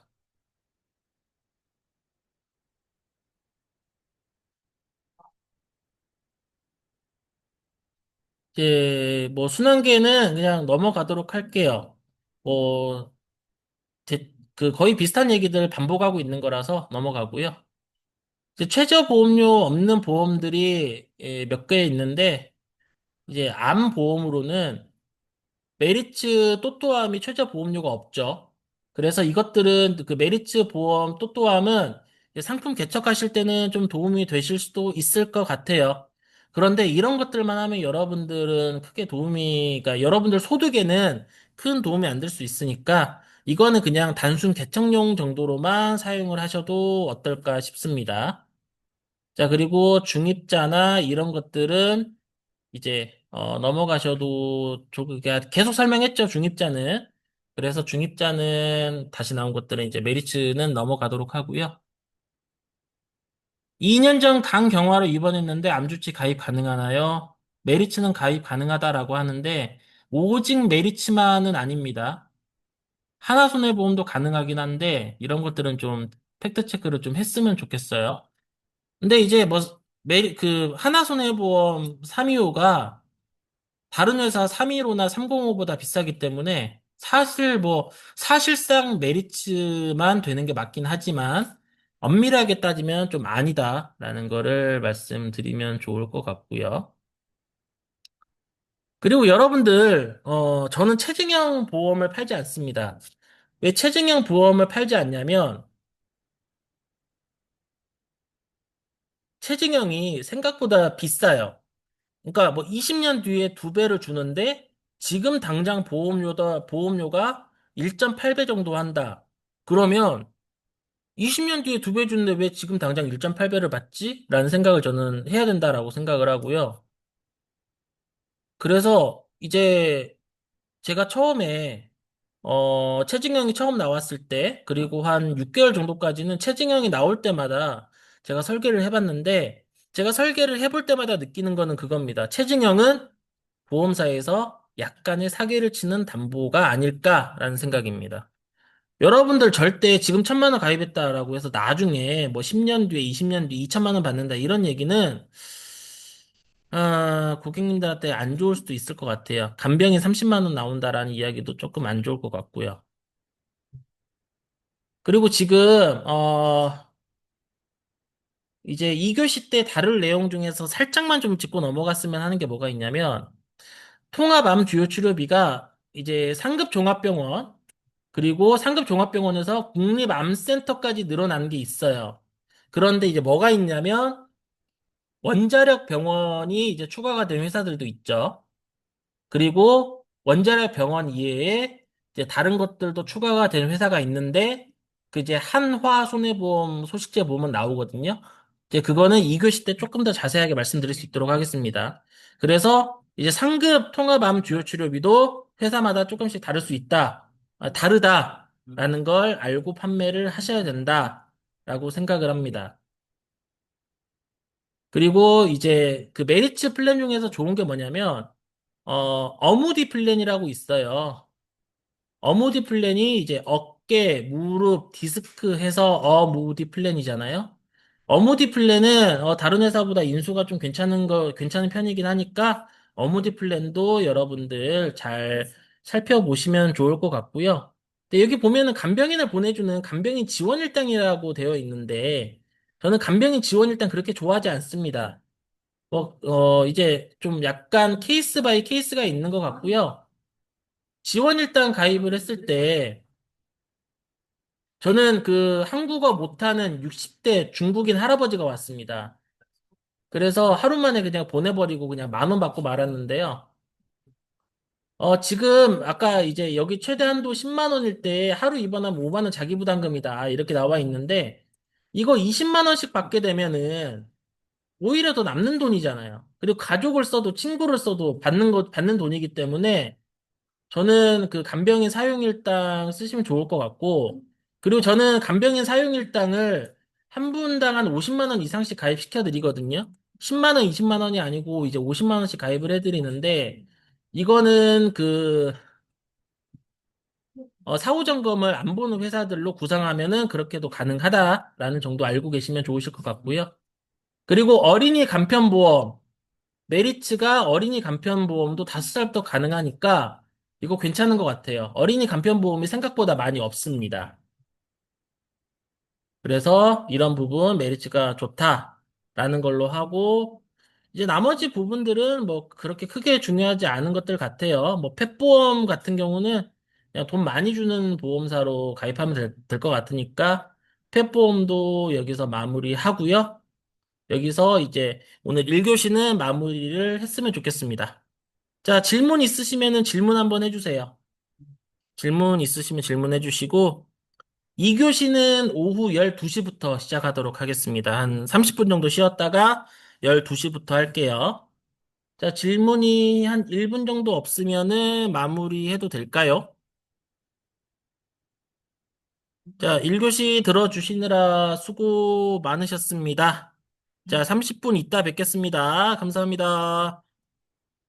이제 뭐 순환계는 그냥 넘어가도록 할게요. 뭐, 그 거의 비슷한 얘기들 반복하고 있는 거라서 넘어가고요. 이제 최저 보험료 없는 보험들이 몇 개 있는데, 이제 암 보험으로는 메리츠 또또암이 최저 보험료가 없죠. 그래서 이것들은 그 메리츠 보험 또또암은 이제 상품 개척하실 때는 좀 도움이 되실 수도 있을 것 같아요. 그런데 이런 것들만 하면 여러분들은 크게 도움이, 그러니까 여러분들 소득에는 큰 도움이 안 될 수 있으니까 이거는 그냥 단순 개척용 정도로만 사용을 하셔도 어떨까 싶습니다. 자, 그리고 중입자나 이런 것들은 이제 넘어가셔도 그러니까 계속 설명했죠, 중입자는. 그래서 중입자는 다시 나온 것들은 이제 메리츠는 넘어가도록 하고요. 2년 전 간경화로 입원했는데 암주치 가입 가능하나요? 메리츠는 가입 가능하다라고 하는데 오직 메리츠만은 아닙니다. 하나손해보험도 가능하긴 한데 이런 것들은 좀 팩트 체크를 좀 했으면 좋겠어요. 근데 이제 뭐 하나손해보험 325가 다른 회사 315나 305보다 비싸기 때문에 사실상 메리츠만 되는 게 맞긴 하지만 엄밀하게 따지면 좀 아니다라는 거를 말씀드리면 좋을 것 같고요. 그리고 여러분들, 저는 최증형 보험을 팔지 않습니다. 왜 최증형 보험을 팔지 않냐면 최증형이 생각보다 비싸요. 그러니까 뭐 20년 뒤에 두 배를 주는데 지금 당장 보험료가 1.8배 정도 한다. 그러면 20년 뒤에 두 배 주는데 왜 지금 당장 1.8배를 받지? 라는 생각을 저는 해야 된다라고 생각을 하고요. 그래서 이제 제가 처음에 최증형이 처음 나왔을 때 그리고 한 6개월 정도까지는 최증형이 나올 때마다 제가 설계를 해봤는데 제가 설계를 해볼 때마다 느끼는 거는 그겁니다. 최증형은 보험사에서 약간의 사기를 치는 담보가 아닐까라는 생각입니다. 여러분들 절대 지금 1,000만 원 가입했다라고 해서 나중에 뭐 10년 뒤에 20년 뒤에 2천만 원 받는다 이런 얘기는 고객님들한테 안 좋을 수도 있을 것 같아요. 간병인 30만 원 나온다라는 이야기도 조금 안 좋을 것 같고요. 그리고 지금 이제 2교시 때 다룰 내용 중에서 살짝만 좀 짚고 넘어갔으면 하는 게 뭐가 있냐면 통합암 주요 치료비가 이제 상급 종합병원 그리고 상급 종합병원에서 국립암센터까지 늘어난 게 있어요. 그런데 이제 뭐가 있냐면 원자력 병원이 이제 추가가 된 회사들도 있죠. 그리고 원자력 병원 이외에 이제 다른 것들도 추가가 된 회사가 있는데 그 이제 한화 손해보험 소식제 보면 나오거든요. 이제 그거는 2교시 때 조금 더 자세하게 말씀드릴 수 있도록 하겠습니다. 그래서 이제 상급 통합암 주요 치료비도 회사마다 조금씩 다를 수 있다. 다르다라는 걸 알고 판매를 하셔야 된다라고 생각을 합니다. 그리고 이제 그 메리츠 플랜 중에서 좋은 게 뭐냐면 어무디 플랜이라고 있어요. 어무디 플랜이 이제 어깨, 무릎, 디스크 해서 어무디 플랜이잖아요. 어무디 플랜은 다른 회사보다 인수가 좀 괜찮은 편이긴 하니까 어무디 플랜도 여러분들 잘 살펴보시면 좋을 것 같고요. 근데 여기 보면은 간병인을 보내주는 간병인 지원 일당이라고 되어 있는데 저는 간병인 지원 일당 그렇게 좋아하지 않습니다. 이제 좀 약간 케이스 바이 케이스가 있는 것 같고요. 지원 일단 가입을 했을 때 저는 그 한국어 못하는 60대 중국인 할아버지가 왔습니다. 그래서 하루 만에 그냥 보내버리고 그냥 10,000원 받고 말았는데요. 지금 아까 이제 여기 최대 한도 10만 원일 때 하루 입원하면 5만 원 자기 부담금이다. 이렇게 나와 있는데 이거 20만 원씩 받게 되면은 오히려 더 남는 돈이잖아요. 그리고 가족을 써도 친구를 써도 받는 돈이기 때문에 저는 그 간병인 사용일당 쓰시면 좋을 것 같고, 그리고 저는 간병인 사용일당을 한 분당 한 50만 원 이상씩 가입시켜 드리거든요. 10만 원, 20만 원이 아니고 이제 50만 원씩 가입을 해드리는데, 이거는 그, 사후 점검을 안 보는 회사들로 구상하면은 그렇게도 가능하다라는 정도 알고 계시면 좋으실 것 같고요. 그리고 어린이 간편보험, 메리츠가 어린이 간편보험도 5살부터 가능하니까 이거 괜찮은 것 같아요. 어린이 간편보험이 생각보다 많이 없습니다. 그래서 이런 부분 메리츠가 좋다라는 걸로 하고 이제 나머지 부분들은 뭐 그렇게 크게 중요하지 않은 것들 같아요. 뭐 펫보험 같은 경우는 그냥 돈 많이 주는 보험사로 가입하면 될 것 같으니까 펫보험도 여기서 마무리하고요. 여기서 이제 오늘 1교시는 마무리를 했으면 좋겠습니다. 자, 질문 있으시면은 질문 한번 해주세요. 질문 있으시면 질문해 주시고, 2교시는 오후 12시부터 시작하도록 하겠습니다. 한 30분 정도 쉬었다가 12시부터 할게요. 자, 질문이 한 1분 정도 없으면은 마무리해도 될까요? 자, 1교시 들어주시느라 수고 많으셨습니다. 자, 30분 있다 뵙겠습니다. 감사합니다.